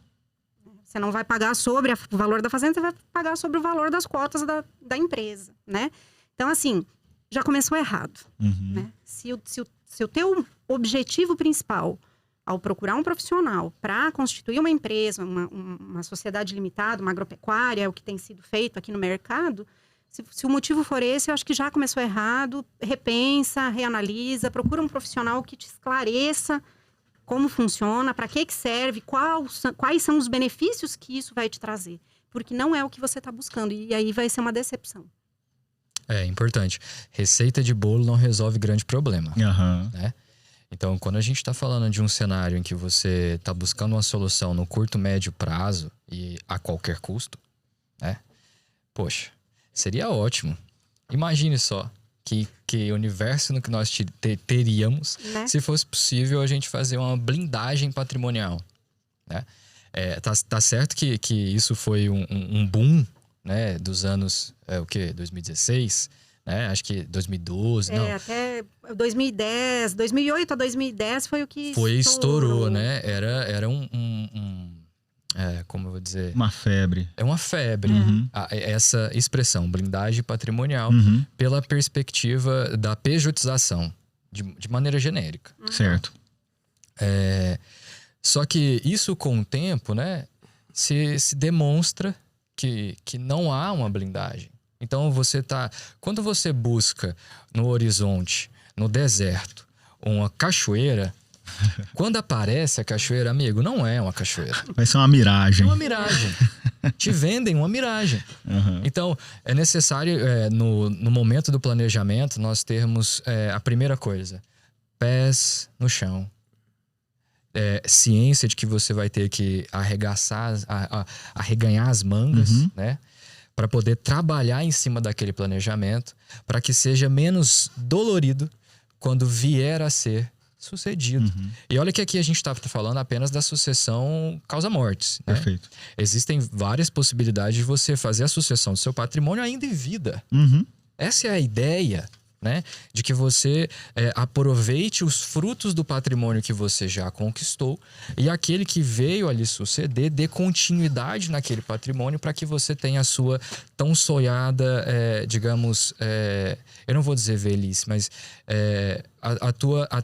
Você não vai pagar sobre o valor da fazenda, você vai pagar sobre o valor das cotas da empresa, né? Então, assim, já começou errado. Uhum. Né? Se o teu objetivo principal, ao procurar um profissional para constituir uma empresa, uma sociedade limitada, uma agropecuária, o que tem sido feito aqui no mercado, se o motivo for esse, eu acho que já começou errado. Repensa, reanalisa, procura um profissional que te esclareça como funciona, para que serve, quais são os benefícios que isso vai te trazer. Porque não é o que você está buscando, e aí vai ser uma decepção. É importante. Receita de bolo não resolve grande problema. Uhum. Né? Então, quando a gente está falando de um cenário em que você está buscando uma solução no curto, médio prazo e a qualquer custo, né? Poxa, seria ótimo. Imagine só que universo no que nós teríamos, né? Se fosse possível a gente fazer uma blindagem patrimonial. Né? Tá certo que isso foi um boom, né, dos anos, 2016, né? Acho que 2012, não. Até 2010, 2008 a 2010 foi o que estourou, né? Era como eu vou dizer? Uma febre. É uma febre. Uhum. Essa expressão, blindagem patrimonial, uhum. pela perspectiva da pejotização, de maneira genérica. Uhum. Certo. Só que isso, com o tempo, né, se demonstra que não há uma blindagem. Então, quando você busca no horizonte, no deserto, uma cachoeira, quando aparece a cachoeira, amigo, não é uma cachoeira. Vai ser uma miragem. É uma miragem. Te vendem uma miragem. Uhum. Então, é necessário, no momento do planejamento, nós termos a primeira coisa: pés no chão. Ciência de que você vai ter que arreganhar as mangas, uhum. né? Para poder trabalhar em cima daquele planejamento, para que seja menos dolorido quando vier a ser sucedido. Uhum. E olha que aqui a gente está falando apenas da sucessão causa-mortes. Né? Perfeito. Existem várias possibilidades de você fazer a sucessão do seu patrimônio ainda em vida. Uhum. Essa é a ideia, né? De que você aproveite os frutos do patrimônio que você já conquistou e aquele que veio ali suceder, dê continuidade naquele patrimônio para que você tenha a sua tão sonhada, digamos, eu não vou dizer velhice, mas a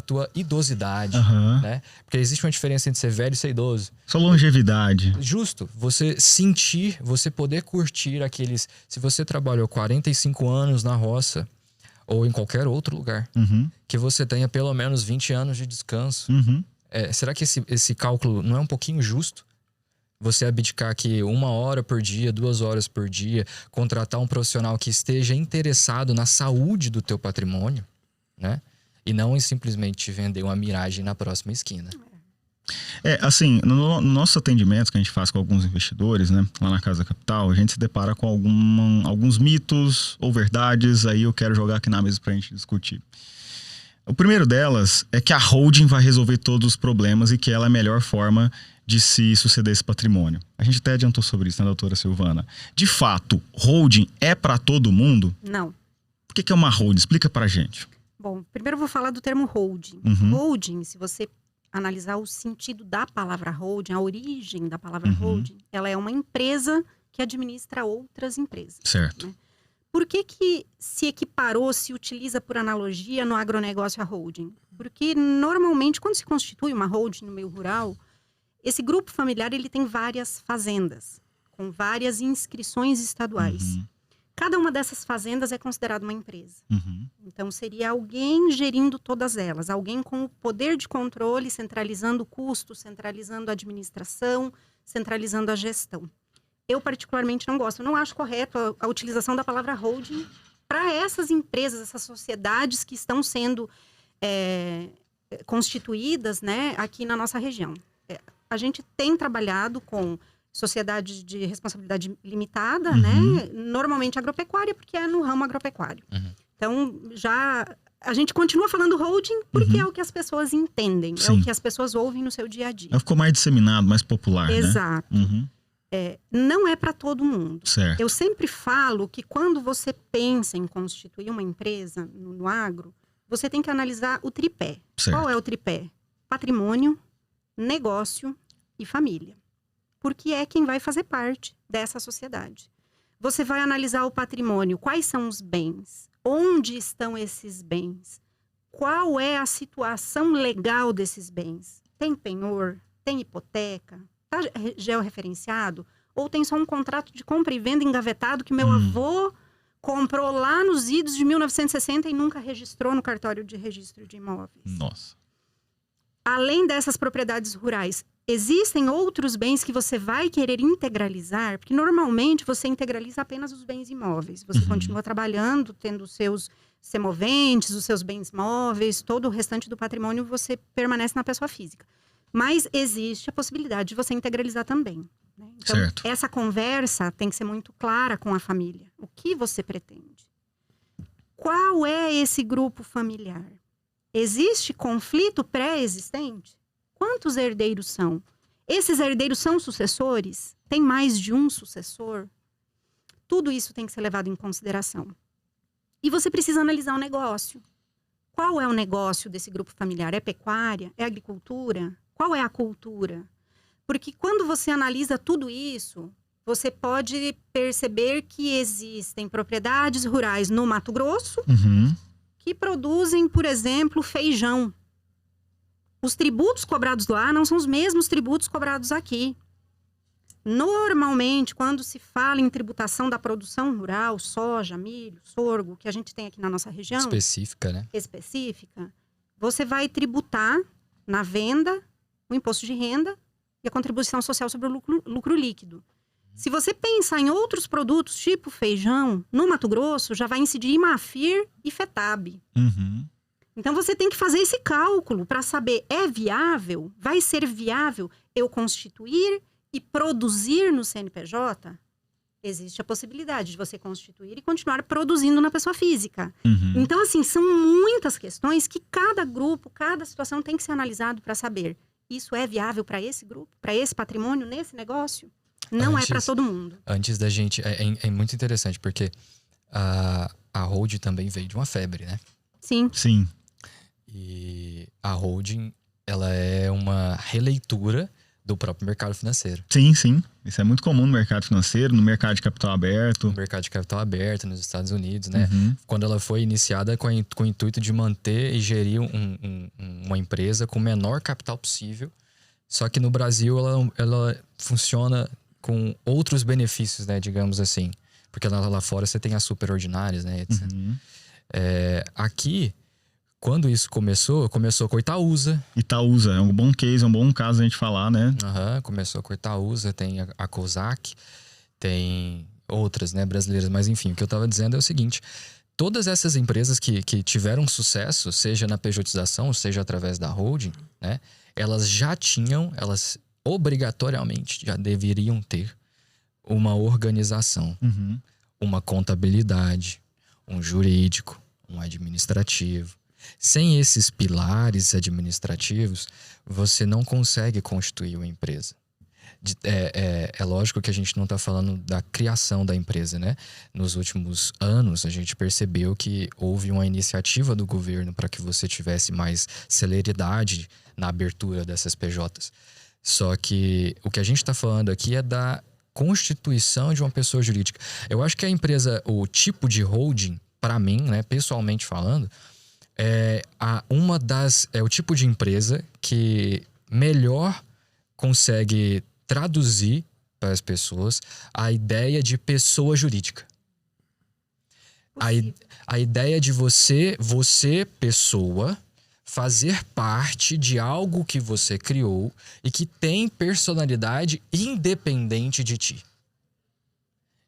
tua idosidade, uhum. né? Porque existe uma diferença entre ser velho e ser idoso. Sua longevidade. Justo. Você sentir, você poder curtir aqueles... Se você trabalhou 45 anos na roça ou em qualquer outro lugar, uhum. que você tenha pelo menos 20 anos de descanso. Uhum. Será que esse cálculo não é um pouquinho justo? Você abdicar aqui 1 hora por dia, 2 horas por dia, contratar um profissional que esteja interessado na saúde do teu patrimônio, né? E não simplesmente te vender uma miragem na próxima esquina. Assim, no nosso atendimento que a gente faz com alguns investidores, né, lá na Casa Capital, a gente se depara com alguns mitos ou verdades, aí eu quero jogar aqui na mesa pra gente discutir. O primeiro delas é que a holding vai resolver todos os problemas e que ela é a melhor forma de se suceder esse patrimônio. A gente até adiantou sobre isso, né, doutora Silvana? De fato, holding é para todo mundo? Não. O que é uma holding? Explica pra gente. Bom, primeiro eu vou falar do termo holding. Uhum. Holding, se você analisar o sentido da palavra holding, a origem da palavra uhum. holding, ela é uma empresa que administra outras empresas. Certo. Né? Por que se equiparou, se utiliza por analogia no agronegócio a holding? Porque normalmente quando se constitui uma holding no meio rural, esse grupo familiar ele tem várias fazendas, com várias inscrições estaduais. Uhum. Cada uma dessas fazendas é considerada uma empresa. Uhum. Então, seria alguém gerindo todas elas. Alguém com o poder de controle, centralizando o custo, centralizando a administração, centralizando a gestão. Eu, particularmente, não gosto. Eu não acho correto a utilização da palavra holding para essas empresas, essas sociedades que estão sendo constituídas, né, aqui na nossa região. A gente tem trabalhado com sociedade de responsabilidade limitada, né? Normalmente agropecuária, porque é no ramo agropecuário. Então, a gente continua falando holding porque é o que as pessoas entendem, é o que as pessoas ouvem no seu dia a dia. Ficou mais disseminado, mais popular, Exato. né? Não é para todo mundo. Certo. Eu sempre falo que quando você pensa em constituir uma empresa no agro, você tem que analisar o tripé. Certo. Qual é o tripé? Patrimônio, negócio e família. Porque é quem vai fazer parte dessa sociedade. Você vai analisar o patrimônio, quais são os bens, onde estão esses bens, qual é a situação legal desses bens. Tem penhor, tem hipoteca, está georreferenciado, ou tem só um contrato de compra e venda engavetado que meu avô comprou lá nos idos de 1960 e nunca registrou no cartório de registro de imóveis. Nossa. Além dessas propriedades rurais, existem outros bens que você vai querer integralizar, porque normalmente você integraliza apenas os bens imóveis. Você continua trabalhando, tendo os seus semoventes, os seus bens móveis, todo o restante do patrimônio você permanece na pessoa física. Mas existe a possibilidade de você integralizar também, né? Então, certo. Essa conversa tem que ser muito clara com a família. O que você pretende? Qual é esse grupo familiar? Existe conflito pré-existente? Quantos herdeiros são? Esses herdeiros são sucessores? Tem mais de um sucessor? Tudo isso tem que ser levado em consideração. E você precisa analisar o negócio. Qual é o negócio desse grupo familiar? É pecuária? É agricultura? Qual é a cultura? Porque quando você analisa tudo isso, você pode perceber que existem propriedades rurais no Mato Grosso que produzem, por exemplo, feijão. Os tributos cobrados lá não são os mesmos tributos cobrados aqui. Normalmente, quando se fala em tributação da produção rural, soja, milho, sorgo, que a gente tem aqui na nossa região... Específica, né? Específica. Você vai tributar na venda, o imposto de renda e a contribuição social sobre o lucro líquido. Se você pensar em outros produtos, tipo feijão, no Mato Grosso, já vai incidir IMAFIR e FETAB. Então, você tem que fazer esse cálculo para saber, é viável? Vai ser viável eu constituir e produzir no CNPJ? Existe a possibilidade de você constituir e continuar produzindo na pessoa física. Então, assim, são muitas questões que cada grupo, cada situação tem que ser analisado para saber. Isso é viável para esse grupo, para esse patrimônio, nesse negócio? Não é para todo mundo. Antes da gente... É muito interessante, porque a holding também veio de uma febre, né? Sim. Sim. E a holding, ela é uma releitura do próprio mercado financeiro. Sim, sim. Isso é muito comum no mercado financeiro, no mercado de capital aberto. No mercado de capital aberto nos Estados Unidos, né? Quando ela foi iniciada com o intuito de manter e gerir uma empresa com o menor capital possível. Só que no Brasil ela funciona com outros benefícios, né? Digamos assim. Porque lá fora você tem as superordinárias, né? Etc. Aqui... Quando isso começou com Itaúsa. Itaúsa, é um bom case, é um bom caso a gente falar, né? Começou com Itaúsa, tem a COSAC, tem outras, né, brasileiras. Mas enfim, o que eu estava dizendo é o seguinte. Todas essas empresas que tiveram sucesso, seja na pejotização, seja através da holding, né? Elas obrigatoriamente já deveriam ter uma organização, uma contabilidade, um jurídico, um administrativo. Sem esses pilares administrativos, você não consegue constituir uma empresa. É lógico que a gente não está falando da criação da empresa, né? Nos últimos anos, a gente percebeu que houve uma iniciativa do governo para que você tivesse mais celeridade na abertura dessas PJs. Só que o que a gente está falando aqui é da constituição de uma pessoa jurídica. Eu acho que a empresa, o tipo de holding, para mim, né, pessoalmente falando... É o tipo de empresa que melhor consegue traduzir para as pessoas a ideia de pessoa jurídica. A ideia de você, pessoa, fazer parte de algo que você criou e que tem personalidade independente de ti.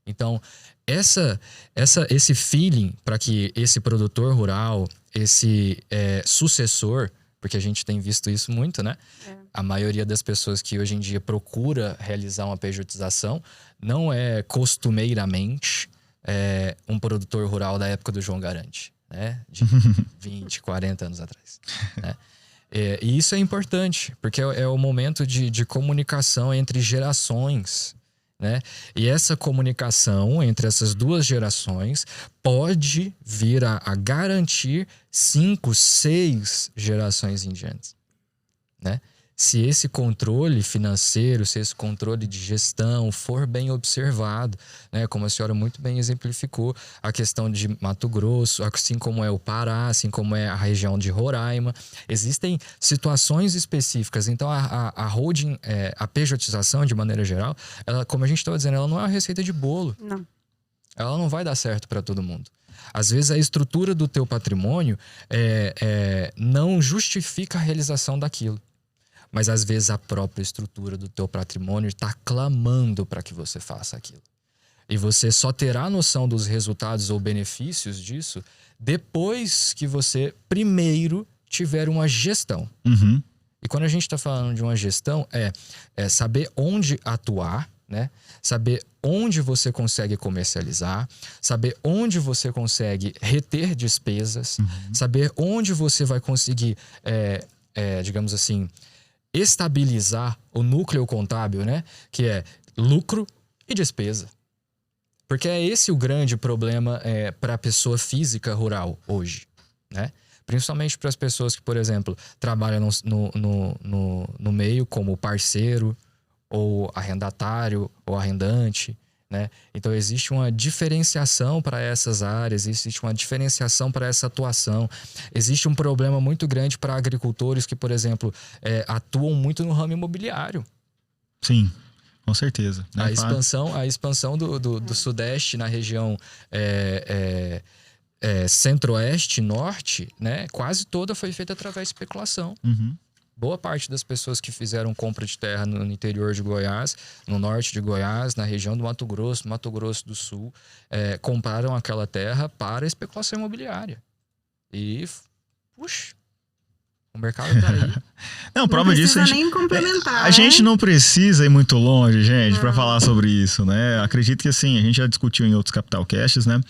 Então, esse feeling para que esse produtor rural, esse sucessor, porque a gente tem visto isso muito, né? A maioria das pessoas que hoje em dia procura realizar uma pejotização não é costumeiramente um produtor rural da época do João Garante, né? De 20, 40 anos atrás, né? E isso é importante, porque é o momento de comunicação entre gerações, né? E essa comunicação entre essas duas gerações pode vir a garantir 5, 6 gerações em diante, né? Se esse controle financeiro, se esse controle de gestão for bem observado, né? Como a senhora muito bem exemplificou, a questão de Mato Grosso, assim como é o Pará, assim como é a região de Roraima, existem situações específicas. Então a holding, a pejotização de maneira geral, ela, como a gente estava dizendo, ela não é uma receita de bolo. Não. Ela não vai dar certo para todo mundo. Às vezes a estrutura do teu patrimônio não justifica a realização daquilo. Mas às vezes a própria estrutura do teu patrimônio está clamando para que você faça aquilo. E você só terá noção dos resultados ou benefícios disso depois que você primeiro tiver uma gestão. Uhum. E quando a gente está falando de uma gestão, é saber onde atuar, né? Saber onde você consegue comercializar, saber onde você consegue reter despesas, saber onde você vai conseguir, digamos assim, estabilizar o núcleo contábil, né? Que é lucro e despesa. Porque é esse o grande problema para a pessoa física rural hoje, né? Principalmente para as pessoas que, por exemplo, trabalham no meio como parceiro ou arrendatário ou arrendante, né? Então existe uma diferenciação para essas áreas, existe uma diferenciação para essa atuação. Existe um problema muito grande para agricultores que, por exemplo, atuam muito no ramo imobiliário. Sim, com certeza. A expansão do Sudeste na região Centro-Oeste, Norte, né? Quase toda foi feita através de especulação. Uhum. Boa parte das pessoas que fizeram compra de terra no interior de Goiás, no norte de Goiás, na região do Mato Grosso do Sul, compraram aquela terra para especulação imobiliária. E, puxa, o mercado tá aí. Não, prova disso. Não precisa nem complementar. A gente não precisa ir muito longe, gente, para falar sobre isso, né? Acredito que assim, a gente já discutiu em outros Capital Casts, né?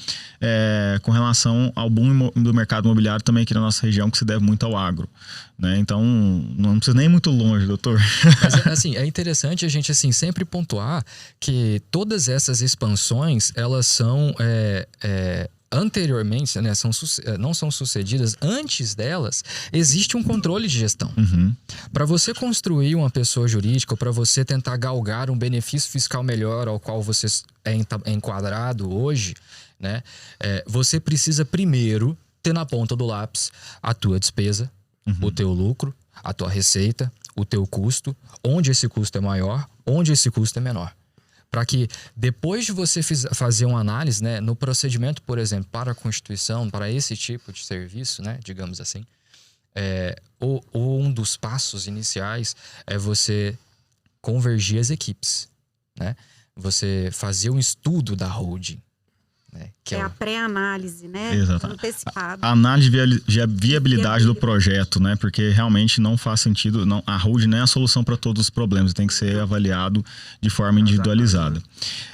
Com relação ao boom do mercado imobiliário também aqui na nossa região, que se deve muito ao agro, né? Então, não precisa nem ir muito longe, doutor. Mas, assim, é interessante a gente, assim, sempre pontuar que todas essas expansões, elas são... anteriormente, né, não são sucedidas, antes delas, existe um controle de gestão. Uhum. Para você construir uma pessoa jurídica, ou para você tentar galgar um benefício fiscal melhor ao qual você é enquadrado hoje, né, você precisa primeiro ter na ponta do lápis a tua despesa, o teu lucro, a tua receita, o teu custo, onde esse custo é maior, onde esse custo é menor. Para que depois de você fazer uma análise, né, no procedimento, por exemplo, para a Constituição, para esse tipo de serviço, né, digamos assim, um dos passos iniciais é você convergir as equipes, né? Você fazer um estudo da holding. Né, que a pré-análise, né? Exato. Antecipada. A análise de viabilidade do projeto, né? Porque realmente não faz sentido. A holding não é a solução para todos os problemas, tem que ser avaliado de forma individualizada.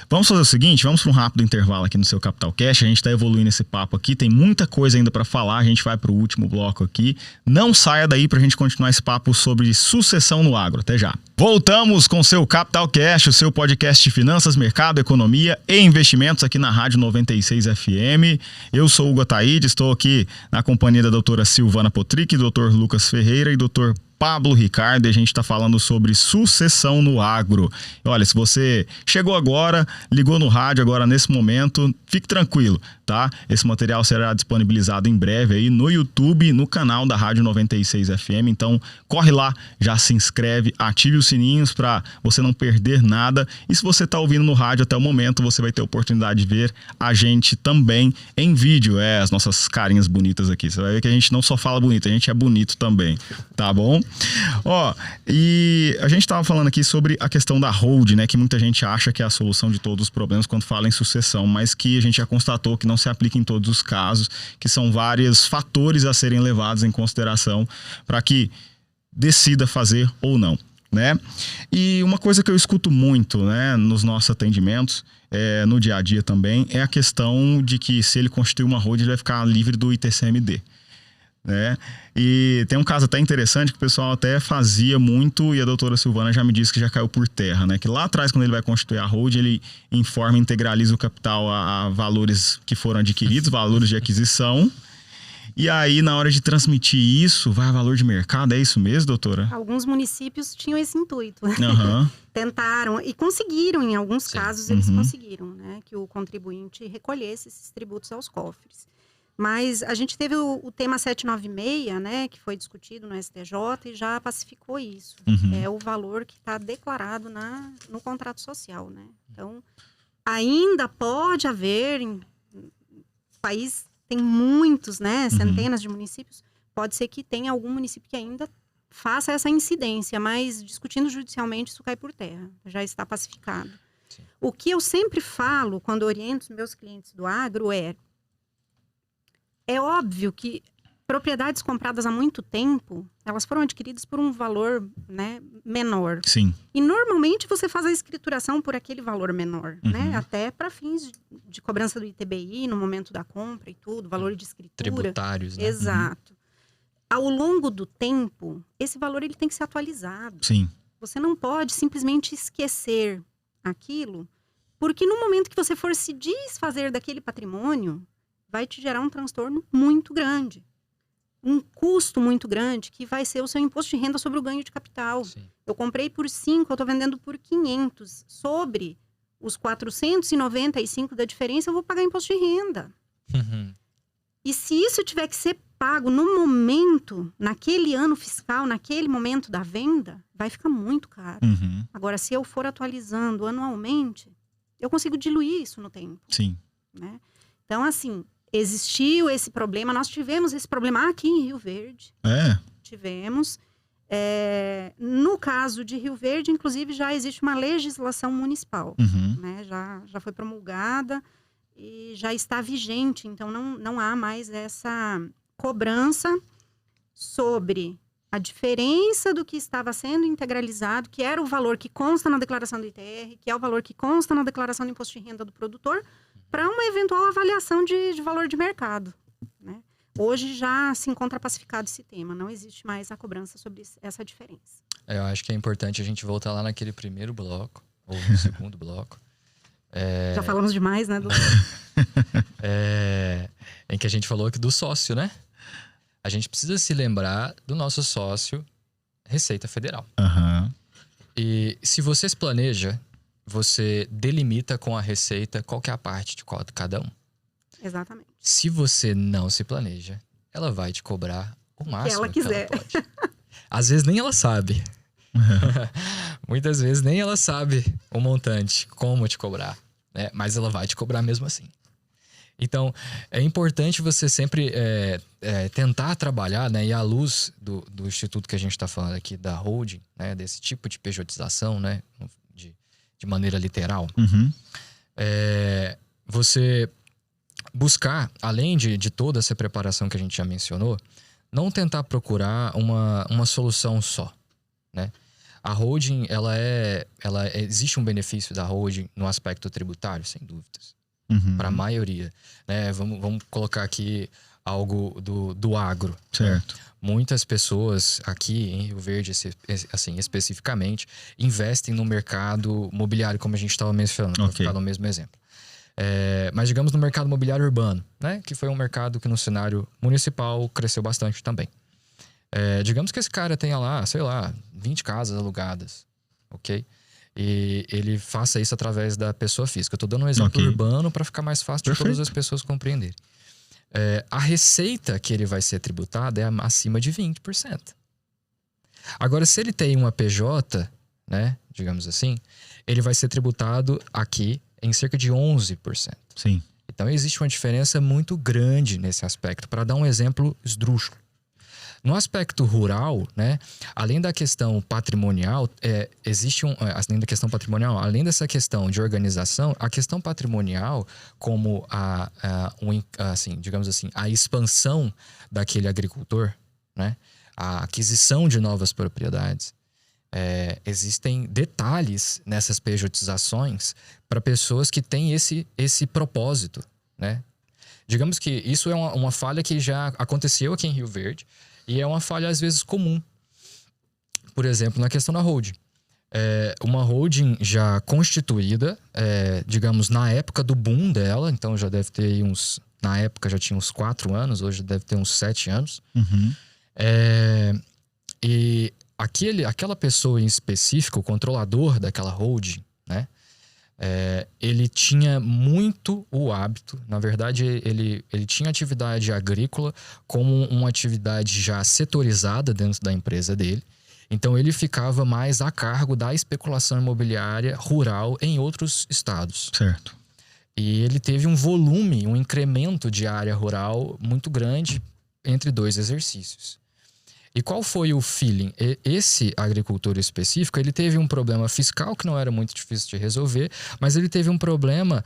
Vamos fazer o seguinte, vamos para um rápido intervalo aqui no seu Capital Cash. A gente está evoluindo esse papo aqui, tem muita coisa ainda para falar. A gente vai para o último bloco aqui. Não saia daí para a gente continuar esse papo sobre sucessão no agro. Até já. Voltamos com o seu Capital Cash, o seu podcast de finanças, mercado, economia e investimentos aqui na Rádio 96 FM. Eu sou o Hugo Ataíde, estou aqui na companhia da doutora Silvana Potrick, doutor Lucas Ferreira e doutor Pablo Ricardo, e a gente está falando sobre sucessão no agro. Olha, se você chegou agora, ligou no rádio agora nesse momento, fique tranquilo, tá? Esse material será disponibilizado em breve aí no YouTube, no canal da Rádio 96 FM, então corre lá, já se inscreve, ative os sininhos para você não perder nada, e se você está ouvindo no rádio até o momento, você vai ter a oportunidade de ver a gente também em vídeo, as nossas carinhas bonitas aqui. Você vai ver que a gente não só fala bonito, a gente é bonito também, tá bom? Ó, e a gente estava falando aqui sobre a questão da hold, né? Que muita gente acha que é a solução de todos os problemas quando fala em sucessão, mas que a gente já constatou que não se aplica em todos os casos, que são vários fatores a serem levados em consideração para que decida fazer ou não, né? E uma coisa que eu escuto muito, né, nos nossos atendimentos, no dia a dia também, é a questão de que se ele constituir uma hold, ele vai ficar livre do ITCMD. Né? E tem um caso até interessante que o pessoal até fazia muito e a doutora Silvana já me disse que já caiu por terra, né? Que lá atrás, quando ele vai constituir a hold, ele informa e integraliza o capital a valores que foram adquiridos, valores de aquisição. E aí, na hora de transmitir isso, vai a valor de mercado, é isso mesmo, doutora? Alguns municípios tinham esse intuito. Uhum. Tentaram e conseguiram, em alguns casos eles conseguiram, né? Que o contribuinte recolhesse esses tributos aos cofres. Mas a gente teve o tema 796, né, que foi discutido no STJ e já pacificou isso. É o valor que está declarado no contrato social, né? Então, ainda pode haver, o país tem muitos, né, centenas de municípios, pode ser que tenha algum município que ainda faça essa incidência, mas discutindo judicialmente isso cai por terra, já está pacificado. Sim. O que eu sempre falo quando oriento os meus clientes do agro é óbvio que propriedades compradas há muito tempo, elas foram adquiridas por um valor, né, menor. Sim. E normalmente você faz a escrituração por aquele valor menor, né? Até para fins de cobrança do ITBI no momento da compra e tudo, valor de escritura. Tributários, né? Exato. Ao longo do tempo, esse valor ele tem que ser atualizado. Sim. Você não pode simplesmente esquecer aquilo, porque no momento que você for se desfazer daquele patrimônio, vai te gerar um transtorno muito grande. Um custo muito grande, que vai ser o seu imposto de renda sobre o ganho de capital. Sim. Eu comprei por 5, eu estou vendendo por 500. Sobre os 495 da diferença, eu vou pagar imposto de renda. E se isso tiver que ser pago no momento, naquele ano fiscal, naquele momento da venda, vai ficar muito caro. Agora, se eu for atualizando anualmente, eu consigo diluir isso no tempo. Sim. Né? Então, assim, existiu esse problema. Nós tivemos esse problema aqui em Rio Verde. Tivemos. No caso de Rio Verde, inclusive, já existe uma legislação municipal. Né? Já foi promulgada e já está vigente. Então, não há mais essa cobrança sobre a diferença do que estava sendo integralizado, que era o valor que consta na declaração do ITR, que é o valor que consta na declaração do imposto de renda do produtor, para uma eventual avaliação de valor de mercado. Né? Hoje já se encontra pacificado esse tema, não existe mais a cobrança sobre essa diferença. Eu acho que é importante a gente voltar lá naquele primeiro bloco, ou no segundo bloco. Já falamos demais, né, doutor? Em que a gente falou aqui do sócio, né? A gente precisa se lembrar do nosso sócio Receita Federal. E se você se planeja, você delimita com a Receita qual que é a parte de cada um. Exatamente. Se você não se planeja, ela vai te cobrar o máximo que ela pode. Às vezes nem ela sabe. Muitas vezes nem ela sabe o montante, como te cobrar, né? Mas ela vai te cobrar mesmo assim. Então, é importante você sempre tentar trabalhar, né? E à luz do instituto que a gente está falando aqui, da holding, né? Desse tipo de pejotização, né? De maneira literal. Você buscar, além de toda essa preparação que a gente já mencionou, não tentar procurar uma solução só, né? A holding, existe um benefício da holding no aspecto tributário, sem dúvidas. Para a maioria, né? Vamos colocar aqui algo do agro. Certo. Né? Muitas pessoas aqui em Rio Verde, assim, especificamente, investem no mercado mobiliário, como a gente estava mencionando, para ficar no mesmo exemplo. Mas digamos no mercado mobiliário urbano, né? Que foi um mercado que no cenário municipal cresceu bastante também. Digamos que esse cara tenha lá, sei lá, 20 casas alugadas, ok? E ele faça isso através da pessoa física. Eu estou dando um exemplo urbano para ficar mais fácil de todas as pessoas compreenderem. A receita que ele vai ser tributada é acima de 20%. Agora, se ele tem uma PJ, né, digamos assim, ele vai ser tributado aqui em cerca de 11%. Sim. Então, existe uma diferença muito grande nesse aspecto. Para dar um exemplo esdrúxulo. No aspecto rural, né, além da questão patrimonial, além da questão patrimonial, além dessa questão de organização, a questão patrimonial, como digamos assim, a expansão daquele agricultor, né, a aquisição de novas propriedades, existem detalhes nessas pejotizações para pessoas que têm esse propósito, né? Digamos que isso é uma falha que já aconteceu aqui em Rio Verde e é uma falha às vezes comum. Por exemplo, na questão da holding. Uma holding já constituída, digamos, na época do boom dela, então já deve ter na época já tinha uns 4 anos, hoje deve ter uns 7 anos. Uhum. E aquela pessoa em específico, o controlador daquela holding, né? Ele tinha muito o hábito, na verdade ele tinha atividade agrícola como uma atividade já setorizada dentro da empresa dele, então ele ficava mais a cargo da especulação imobiliária rural em outros estados. Certo. E ele teve um incremento de área rural muito grande entre 2 exercícios. E qual foi o feeling? Esse agricultor específico, ele teve um problema fiscal que não era muito difícil de resolver, mas ele teve um problema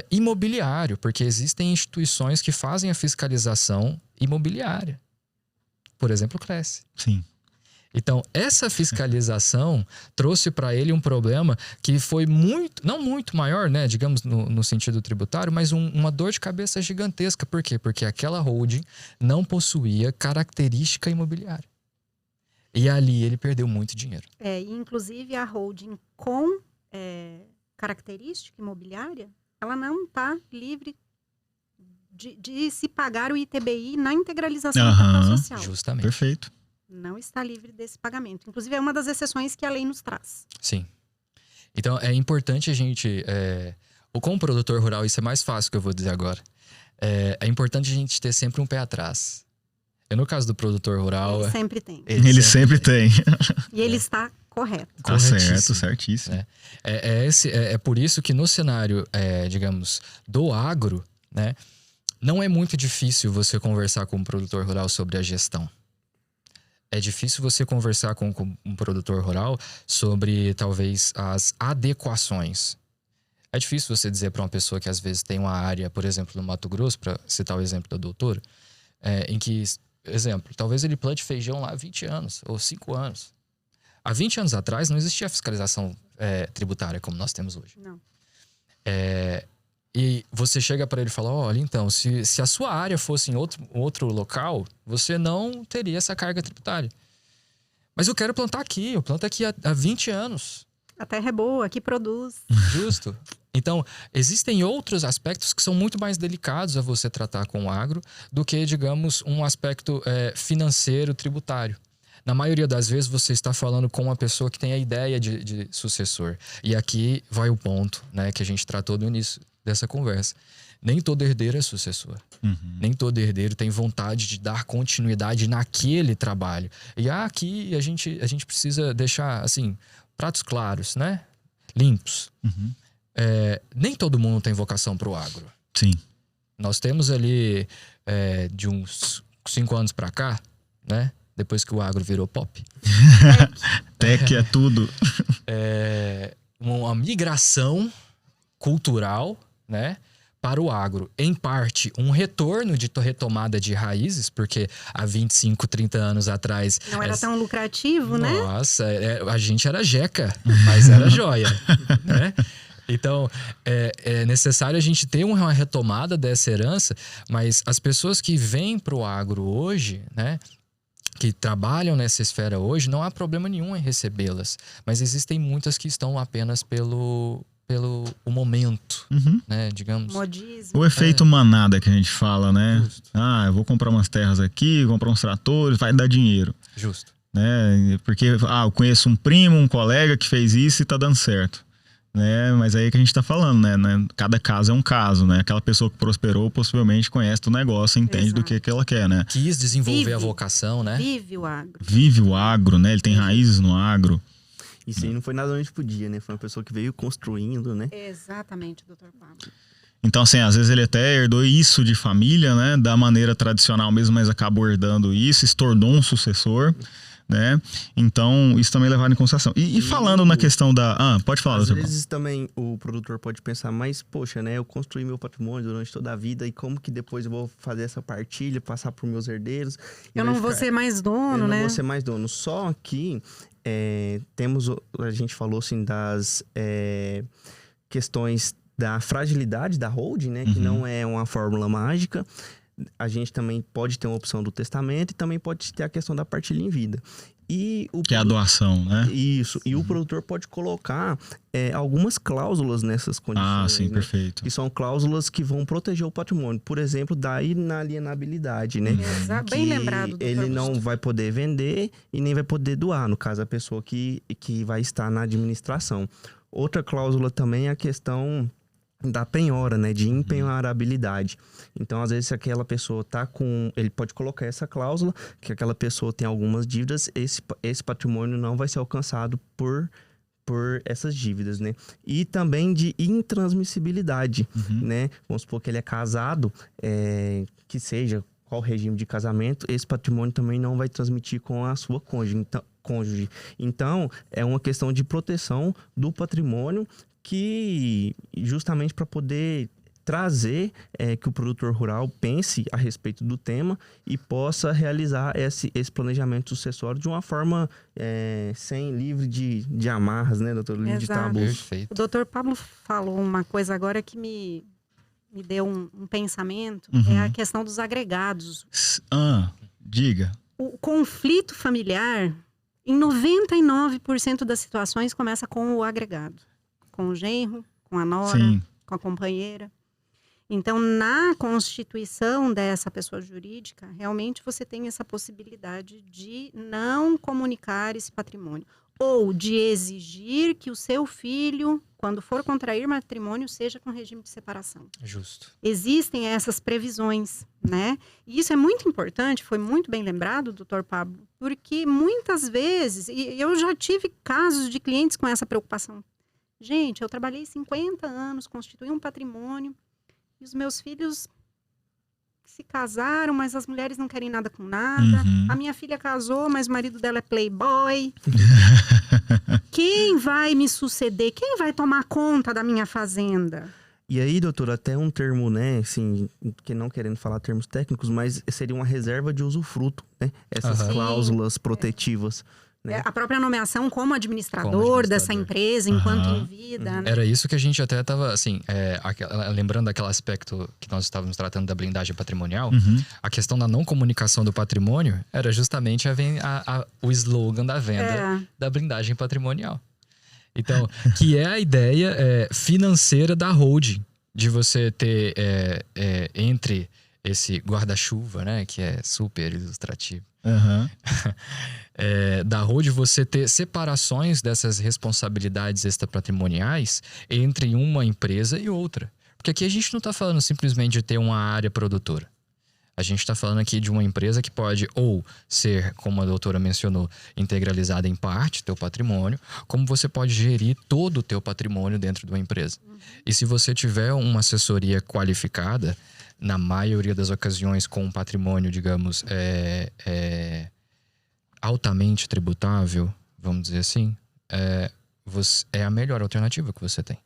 imobiliário, porque existem instituições que fazem a fiscalização imobiliária. Por exemplo, o Cresce. Sim. Então, essa fiscalização trouxe para ele um problema que foi não muito maior, né, digamos, no sentido tributário, mas uma dor de cabeça gigantesca. Por quê? Porque aquela holding não possuía característica imobiliária. E ali ele perdeu muito dinheiro. Inclusive, a holding com característica imobiliária, ela não está livre de se pagar o ITBI na integralização do capital social. Justamente. Perfeito. Não está livre desse pagamento. Inclusive, é uma das exceções que a lei nos traz. Sim. Então, é importante a gente... com o produtor rural, isso é mais fácil que eu vou dizer agora. É importante a gente ter sempre um pé atrás. No caso do produtor rural... Ele sempre tem. Ele sempre tem. E ele está correto. Tá certo, certíssimo. É por isso que no cenário, digamos, do agro, né, não é muito difícil você conversar com um produtor rural sobre a gestão. É difícil você conversar com um produtor rural sobre, talvez, as adequações. É difícil você dizer para uma pessoa que, às vezes, tem uma área, por exemplo, no Mato Grosso, para citar o exemplo da doutora, em que, exemplo, talvez ele plante feijão lá há 20 anos ou 5 anos. Há 20 anos atrás não existia fiscalização tributária como nós temos hoje. Não. E você chega para ele e fala, olha, então, se a sua área fosse em outro local, você não teria essa carga tributária. Mas eu quero plantar aqui, eu planto aqui há 20 anos. A terra é boa, aqui produz. Justo. Então, existem outros aspectos que são muito mais delicados a você tratar com o agro do que, digamos, um aspecto financeiro, tributário. Na maioria das vezes, você está falando com uma pessoa que tem a ideia de sucessor. E aqui vai o ponto, né, que a gente tratou no início dessa conversa. Nem todo herdeiro é sucessor. Uhum. Nem todo herdeiro tem vontade de dar continuidade naquele trabalho. E aqui a gente precisa deixar, assim, pratos claros, né? Limpos. Uhum. Nem todo mundo tem vocação para o agro. Sim. Nós temos ali, de uns 5 anos para cá, né? Depois que o agro virou pop. Tech é tudo. Uma migração cultural, né, para o agro. Em parte, um retorno de retomada de raízes, porque há 25, 30 anos atrás... Não era tão lucrativo, né? Nossa, a gente era jeca, mas era joia, né? Então, é necessário a gente ter uma retomada dessa herança, mas as pessoas que vêm para o agro hoje, né, que trabalham nessa esfera hoje, não há problema nenhum em recebê-las. Mas existem muitas que estão apenas pelo momento, Uhum. né, digamos. Modismo. O efeito manada que a gente fala, né? Justo. Eu vou comprar umas terras aqui, vou comprar uns tratores, vai dar dinheiro. Justo. Né? Porque, eu conheço um primo, um colega que fez isso e tá dando certo. Né? Mas aí é que a gente tá falando, né? Cada caso é um caso, né? Aquela pessoa que prosperou possivelmente conhece o negócio, entende do que ela quer, né? Quis desenvolver a vocação, né? Vive o agro. Vive o agro, né? Ele tem raízes no agro. Isso aí não foi nada da noite pro dia, né? Foi uma pessoa que veio construindo, né? Exatamente, doutor Pablo. Então, assim, às vezes ele até herdou isso de família, né? Da maneira tradicional mesmo, mas acabou herdando isso, se tornou um sucessor, né? Então, isso também é levado em consideração. E falando na questão da... pode falar, Às doutor vezes também o produtor pode pensar, mas poxa, né? Eu construí meu patrimônio durante toda a vida e como que depois eu vou fazer essa partilha, passar para os meus herdeiros? Eu não vou ser mais dono, né? Eu não vou ser mais dono. Só que a gente falou assim das questões da fragilidade da holding, né? Que não é uma fórmula mágica. A gente também pode ter uma opção do testamento e também pode ter a questão da partilha em vida. Que é a doação, né? Isso. E o produtor pode colocar algumas cláusulas nessas condições. Sim, né? Perfeito. Que são cláusulas que vão proteger o patrimônio. Por exemplo, da inalienabilidade, né? Bem lembrado, doutor Ele não Augusto. vai poder vender e nem vai poder doar, no caso, a pessoa que vai estar na administração. Outra cláusula também é a questão da penhora, né? De impenhorabilidade. Então, às vezes, se aquela pessoa tá com... Ele pode colocar essa cláusula, que aquela pessoa tem algumas dívidas, esse patrimônio não vai ser alcançado por essas dívidas, né? E também de intransmissibilidade, né? Vamos supor que ele é casado, que seja qual regime de casamento, esse patrimônio também não vai transmitir com a sua cônjuge. Então, é uma questão de proteção do patrimônio que justamente para poder trazer que o produtor rural pense a respeito do tema e possa realizar esse planejamento sucessório de uma forma sem livre de amarras, né, doutor? Livre de tabus. Perfeito. O doutor Pablo falou uma coisa agora que me deu um pensamento, é a questão dos agregados. Diga. O conflito familiar, em 99% das situações, começa com o agregado. Com o genro, com a nora, Sim. com a companheira. Então, na constituição dessa pessoa jurídica, realmente você tem essa possibilidade de não comunicar esse patrimônio. Ou de exigir que o seu filho, quando for contrair matrimônio, seja com regime de separação. Justo. Existem essas previsões, né? E isso é muito importante, foi muito bem lembrado, doutor Pablo, porque muitas vezes, e eu já tive casos de clientes com essa preocupação. Gente, eu trabalhei 50 anos, constituí um patrimônio, e os meus filhos se casaram, mas as mulheres não querem nada com nada. A minha filha casou, mas o marido dela é playboy. Quem vai me suceder? Quem vai tomar conta da minha fazenda? E aí, doutor, até um termo, né, assim, que não querendo falar termos técnicos, mas seria uma reserva de usufruto, né? Essas cláusulas protetivas. Né? A própria nomeação como administrador dessa empresa, enquanto em vida. Né? Era isso que a gente até estava, assim, lembrando daquele aspecto que nós estávamos tratando da blindagem patrimonial, a questão da não comunicação do patrimônio era justamente o slogan da venda da blindagem patrimonial. Então, que é a ideia financeira da holding, de você ter entre esse guarda-chuva, né, que é super ilustrativo, da holding, você ter separações dessas responsabilidades extrapatrimoniais entre uma empresa e outra. Porque aqui a gente não está falando simplesmente de ter uma área produtora. A gente está falando aqui de uma empresa que pode ou ser, como a doutora mencionou, integralizada em parte, teu patrimônio, como você pode gerir todo o teu patrimônio dentro de uma empresa. E se você tiver uma assessoria qualificada, na maioria das ocasiões com um patrimônio, digamos, altamente tributável, vamos dizer assim, é a melhor alternativa que você tem.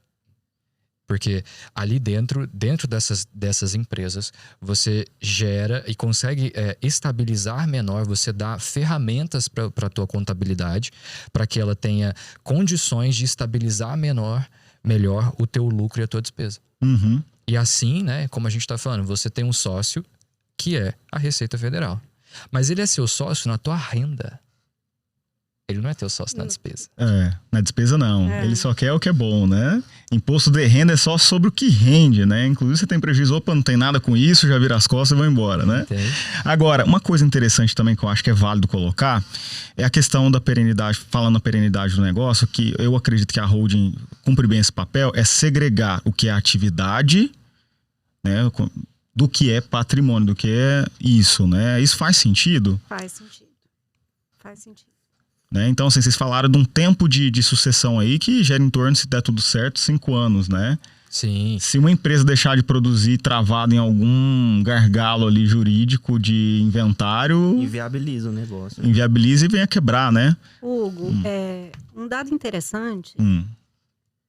Porque ali dentro dessas empresas, você gera e consegue estabilizar menor, você dá ferramentas para a tua contabilidade, para que ela tenha condições de estabilizar melhor o teu lucro e a tua despesa. E assim, né, como a gente está falando, você tem um sócio que é a Receita Federal. Mas ele é seu sócio na tua renda. Ele não é teu sócio na despesa. Na despesa não. Ele só quer o que é bom, né? Imposto de renda é só sobre o que rende, né? Inclusive você tem prejuízo, opa, não tem nada com isso, já vira as costas e vai embora, né? Entendi. Agora, uma coisa interessante também que eu acho que é válido colocar é a questão da perenidade, falando na perenidade do negócio, que eu acredito que a holding cumpre bem esse papel, é segregar o que é atividade, né, do que é patrimônio, do que é isso, né? Isso faz sentido? Faz sentido. Faz sentido. Né? Então, assim, vocês falaram de um tempo de sucessão aí que gera em torno, se der tudo certo, 5 anos, né? Sim. Se uma empresa deixar de produzir travada em algum gargalo ali jurídico de inventário... Inviabiliza o negócio. Inviabiliza e vem a quebrar, né? Hugo, um dado interessante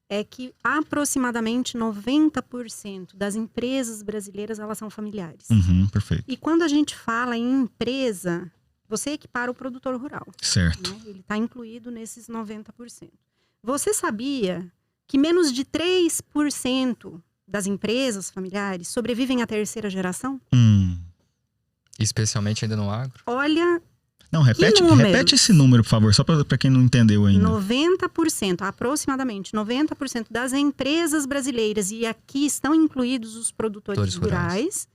é que aproximadamente 90% das empresas brasileiras, elas são familiares. Perfeito. E quando a gente fala em empresa, você equipara o produtor rural. Certo. Né? Ele está incluído nesses 90%. Você sabia que menos de 3% das empresas familiares sobrevivem à terceira geração? Especialmente ainda no agro? Olha... Não, repete esse número, por favor, só para quem não entendeu ainda. 90%, aproximadamente 90% das empresas brasileiras, e aqui estão incluídos os produtores rurais,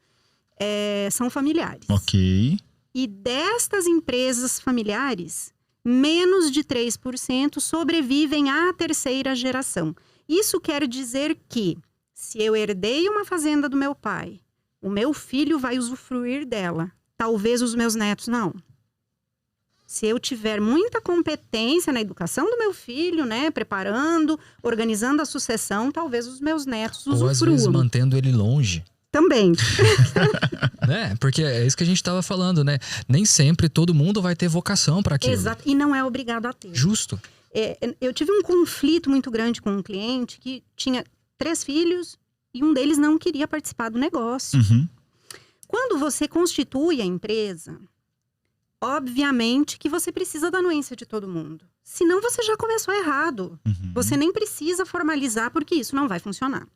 são familiares. Ok. E destas empresas familiares, menos de 3% sobrevivem à terceira geração. Isso quer dizer que, se eu herdei uma fazenda do meu pai, o meu filho vai usufruir dela. Talvez os meus netos não. Se eu tiver muita competência na educação do meu filho, né, preparando, organizando a sucessão, talvez os meus netos usufruam. Ou às vezes mantendo ele longe. Também. Né? Porque é isso que a gente estava falando, né? Nem sempre todo mundo vai ter vocação para aquilo. Exato, e não é obrigado a ter. Justo. Eu tive um conflito muito grande com um cliente que tinha 3 filhos e um deles não queria participar do negócio. Quando você constitui a empresa, obviamente que você precisa da anuência de todo mundo. Senão você já começou errado. Você nem precisa formalizar, porque isso não vai funcionar.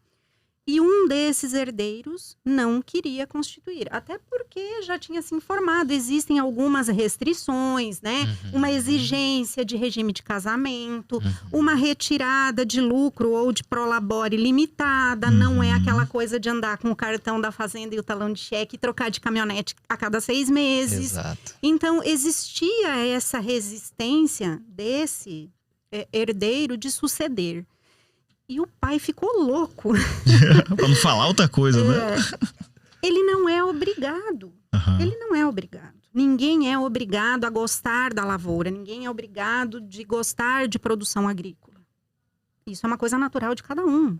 E um desses herdeiros não queria constituir. Até porque já tinha se informado. Existem algumas restrições, né? Uma exigência de regime de casamento. Uma retirada de lucro ou de prolabore limitada. Não é aquela coisa de andar com o cartão da fazenda e o talão de cheque e trocar de caminhonete a cada 6 meses. Exato. Então, existia essa resistência desse herdeiro de suceder. E o pai ficou louco. Pra não falar outra coisa, né? Ele não é obrigado. Ele não é obrigado. Ninguém é obrigado a gostar da lavoura. Ninguém é obrigado de gostar de produção agrícola. Isso é uma coisa natural de cada um.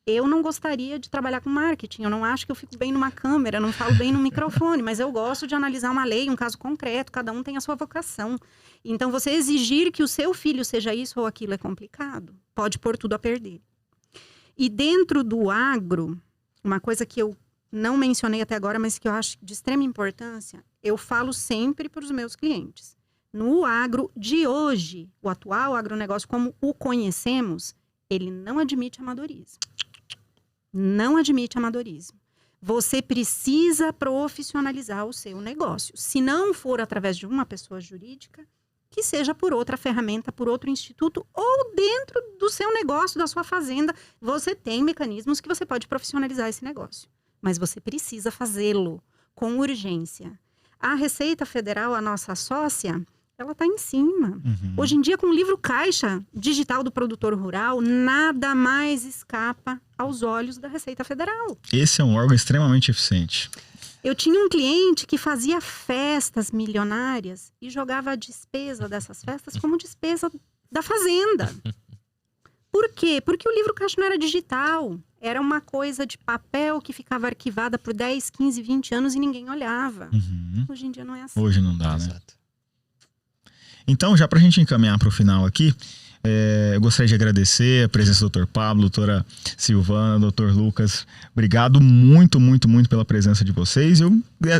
Eu não gostaria de trabalhar com marketing. Eu não acho que eu fico bem numa câmera, não falo bem no microfone. Mas eu gosto de analisar uma lei, um caso concreto. Cada um tem a sua vocação. Então, você exigir que o seu filho seja isso ou aquilo é complicado. Pode pôr tudo a perder. E dentro do agro, uma coisa que eu não mencionei até agora, mas que eu acho de extrema importância, eu falo sempre para os meus clientes. No agro de hoje, o atual agronegócio como o conhecemos, ele não admite amadorismo. Não admite amadorismo. Você precisa profissionalizar o seu negócio. Se não for através de uma pessoa jurídica, que seja por outra ferramenta, por outro instituto ou dentro do seu negócio, da sua fazenda, você tem mecanismos que você pode profissionalizar esse negócio. Mas você precisa fazê-lo com urgência. A Receita Federal, a nossa sócia, ela está em cima. Hoje em dia, com o livro caixa digital do produtor rural, nada mais escapa aos olhos da Receita Federal. Esse é um órgão extremamente eficiente. Eu tinha um cliente que fazia festas milionárias e jogava a despesa dessas festas como despesa da fazenda. Por quê? Porque o livro caixa não era digital. Era uma coisa de papel que ficava arquivada por 10, 15, 20 anos e ninguém olhava. Hoje em dia não é assim. Hoje não dá, né? Exato. Então, já para a gente encaminhar para o final aqui, eu gostaria de agradecer a presença do Dr. Pablo, doutora Silvana, Dr. Lucas. Obrigado muito, muito, muito pela presença de vocês. Eu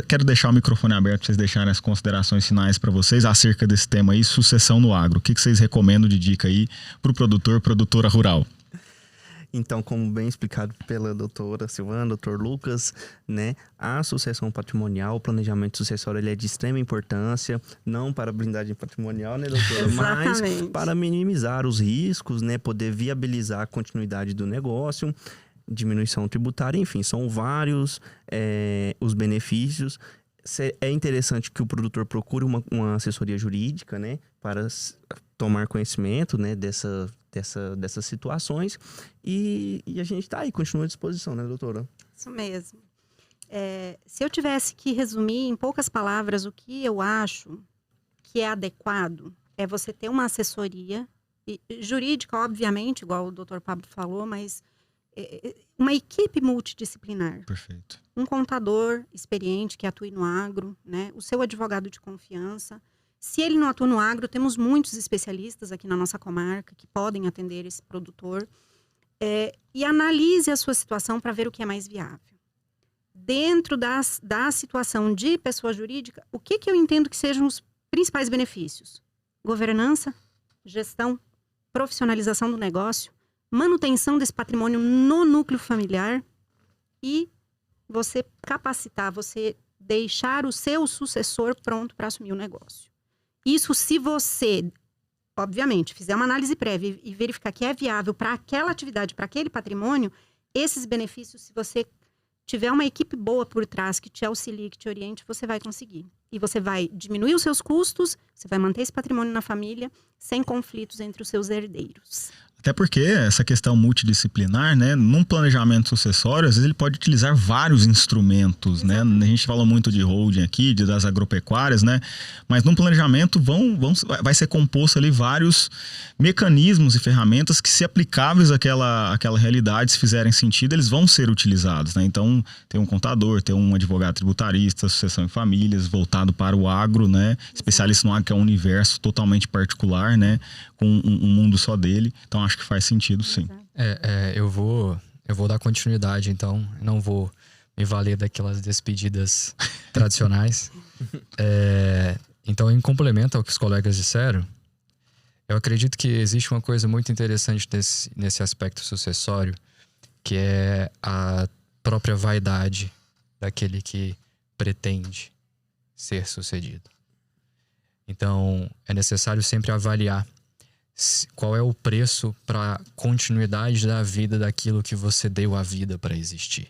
quero deixar o microfone aberto para vocês deixarem as considerações finais para vocês acerca desse tema aí, sucessão no agro. O que vocês recomendam de dica aí para o produtor, produtora rural? Então, como bem explicado pela doutora Silvana, doutor Lucas, né, a sucessão patrimonial, o planejamento sucessório, ele é de extrema importância, não para blindagem patrimonial, né, doutora? Mas para minimizar os riscos, né, poder viabilizar a continuidade do negócio, diminuição tributária, enfim, são vários os benefícios. É interessante que o produtor procure uma assessoria jurídica, né, para tomar conhecimento, né, dessas situações e a gente está aí, continua à disposição, né, doutora? Isso mesmo. Se eu tivesse que resumir em poucas palavras o que eu acho que é adequado, é você ter uma assessoria jurídica, obviamente, igual o Dr. Pablo falou, mas uma equipe multidisciplinar. Perfeito. Um contador experiente que atue no agro, né? O seu advogado de confiança. Se ele não atua no agro, temos muitos especialistas aqui na nossa comarca que podem atender esse produtor. E analise a sua situação para ver o que é mais viável. Dentro da situação de pessoa jurídica, o que eu entendo que sejam os principais benefícios? Governança, gestão, profissionalização do negócio, manutenção desse patrimônio no núcleo familiar e você capacitar, você deixar o seu sucessor pronto para assumir o negócio. Isso se você, obviamente, fizer uma análise prévia e verificar que é viável para aquela atividade, para aquele patrimônio, esses benefícios, se você tiver uma equipe boa por trás que te auxilie, que te oriente, você vai conseguir. E você vai diminuir os seus custos, você vai manter esse patrimônio na família, sem conflitos entre os seus herdeiros. Até porque essa questão multidisciplinar, né, num planejamento sucessório, às vezes ele pode utilizar vários instrumentos, né? A gente fala muito de holding aqui, das agropecuárias, né? Mas num planejamento vai ser composto ali vários mecanismos e ferramentas que, se aplicáveis àquela realidade, se fizerem sentido, eles vão ser utilizados, né? Então, tem um contador, tem um advogado tributarista, sucessão em famílias, voltado para o agro, né? Especialista no agro, que é um universo totalmente particular, né? Com um mundo só dele. Então, acho que faz sentido, sim. Eu vou dar continuidade, então. Eu não vou me valer daquelas despedidas tradicionais. Então, em complemento ao que os colegas disseram, eu acredito que existe uma coisa muito interessante nesse aspecto sucessório, que é a própria vaidade daquele que pretende ser sucedido. Então, é necessário sempre avaliar qual é o preço para a continuidade da vida daquilo que você deu a vida para existir.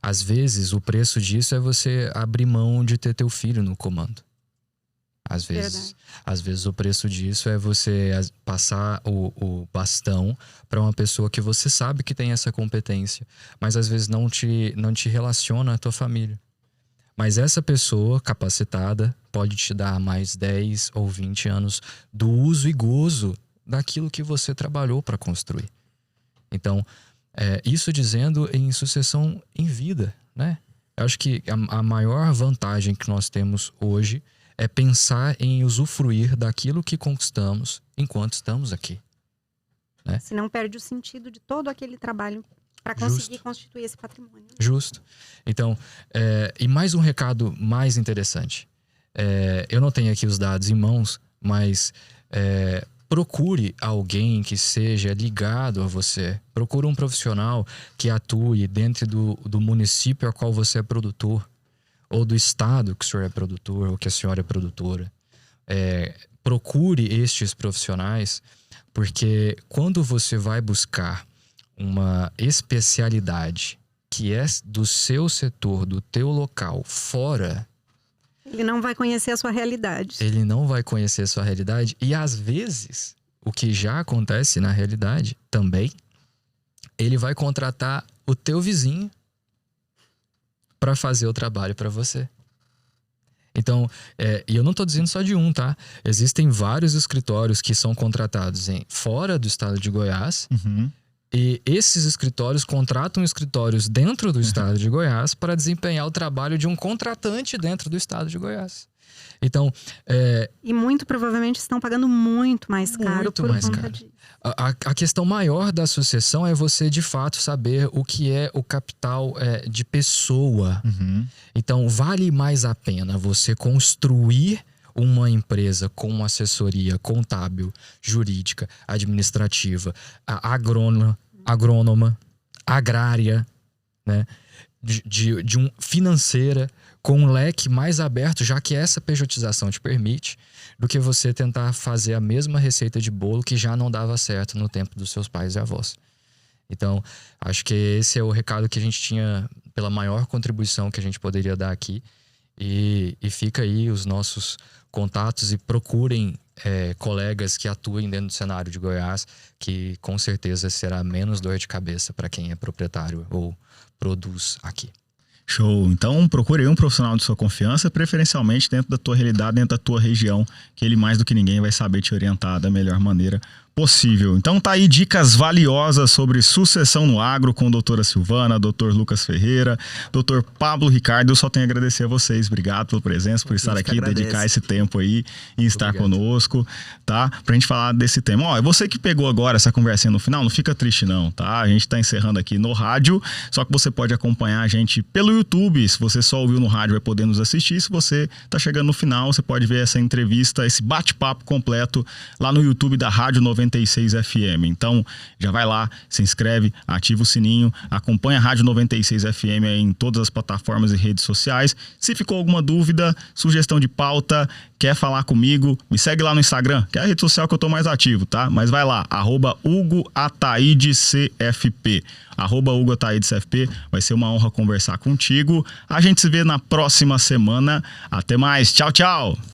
Às vezes, o preço disso é você abrir mão de ter teu filho no comando. Às vezes o preço disso é você passar o bastão para uma pessoa que você sabe que tem essa competência, mas às vezes não te relaciona à tua família. Mas essa pessoa capacitada pode te dar mais 10 ou 20 anos do uso e gozo daquilo que você trabalhou para construir. Então, isso dizendo em sucessão em vida, né? Eu acho que a maior vantagem que nós temos hoje é pensar em usufruir daquilo que conquistamos enquanto estamos aqui, né? Se não perde o sentido de todo aquele trabalho para conseguir constituir esse patrimônio. Justo. Então, e mais um recado mais interessante. Eu não tenho aqui os dados em mãos, mas procure alguém que seja ligado a você. Procure um profissional que atue dentro do município ao qual você é produtor, ou do estado que o senhor é produtor, ou que a senhora é produtora. Procure estes profissionais, porque quando você vai buscar uma especialidade que é do seu setor, do teu local, fora, ele não vai conhecer a sua realidade. Ele não vai conhecer a sua realidade. E às vezes, o que já acontece na realidade também, ele vai contratar o teu vizinho para fazer o trabalho para você. Então, e eu não estou dizendo só de um, tá? Existem vários escritórios que são contratados fora do estado de Goiás. Uhum. E esses escritórios contratam escritórios dentro do estado de Goiás para desempenhar o trabalho de um contratante dentro do estado de Goiás. Então, e muito provavelmente estão pagando muito mais caro por conta disso. A questão maior da sucessão é você, de fato, saber o que é o capital de pessoa. Uhum. Então, vale mais a pena você construir uma empresa com assessoria contábil, jurídica, administrativa, agrônoma, agrária, né? de financeira, com um leque mais aberto, já que essa pejotização te permite, do que você tentar fazer a mesma receita de bolo que já não dava certo no tempo dos seus pais e avós. Então, acho que esse é o recado que a gente tinha, pela maior contribuição que a gente poderia dar aqui. E fica aí os nossos contatos e procurem colegas que atuem dentro do cenário de Goiás, que com certeza será menos dor de cabeça para quem é proprietário ou produz aqui. Show. Então, procure um profissional de sua confiança, preferencialmente dentro da tua realidade, dentro da tua região, que ele mais do que ninguém vai saber te orientar da melhor maneira possível. Então tá aí dicas valiosas sobre sucessão no agro com a doutora Silvana, doutor Lucas Ferreira, doutor Pablo Ricardo. Eu só tenho a agradecer a vocês. Obrigado pela presença, por estar aqui, dedicar esse tempo aí e estar conosco, tá? Pra gente falar desse tema. Ó, você que pegou agora essa conversinha no final, não fica triste não, tá? A gente tá encerrando aqui no rádio, só que você pode acompanhar a gente pelo YouTube. Se você só ouviu no rádio, vai poder nos assistir. Se você tá chegando no final, você pode ver essa entrevista, esse bate-papo completo lá no YouTube da Rádio 96 FM. Então, já vai lá, se inscreve, ativa o sininho, acompanha a Rádio 96 FM aí em todas as plataformas e redes sociais. Se ficou alguma dúvida, sugestão de pauta, quer falar comigo, me segue lá no Instagram, que é a rede social que eu tô mais ativo, tá? Mas vai lá, @HugoAtaidesCFP. @HugoAtaidesCFP. Vai ser uma honra conversar contigo. A gente se vê na próxima semana. Até mais. Tchau, tchau.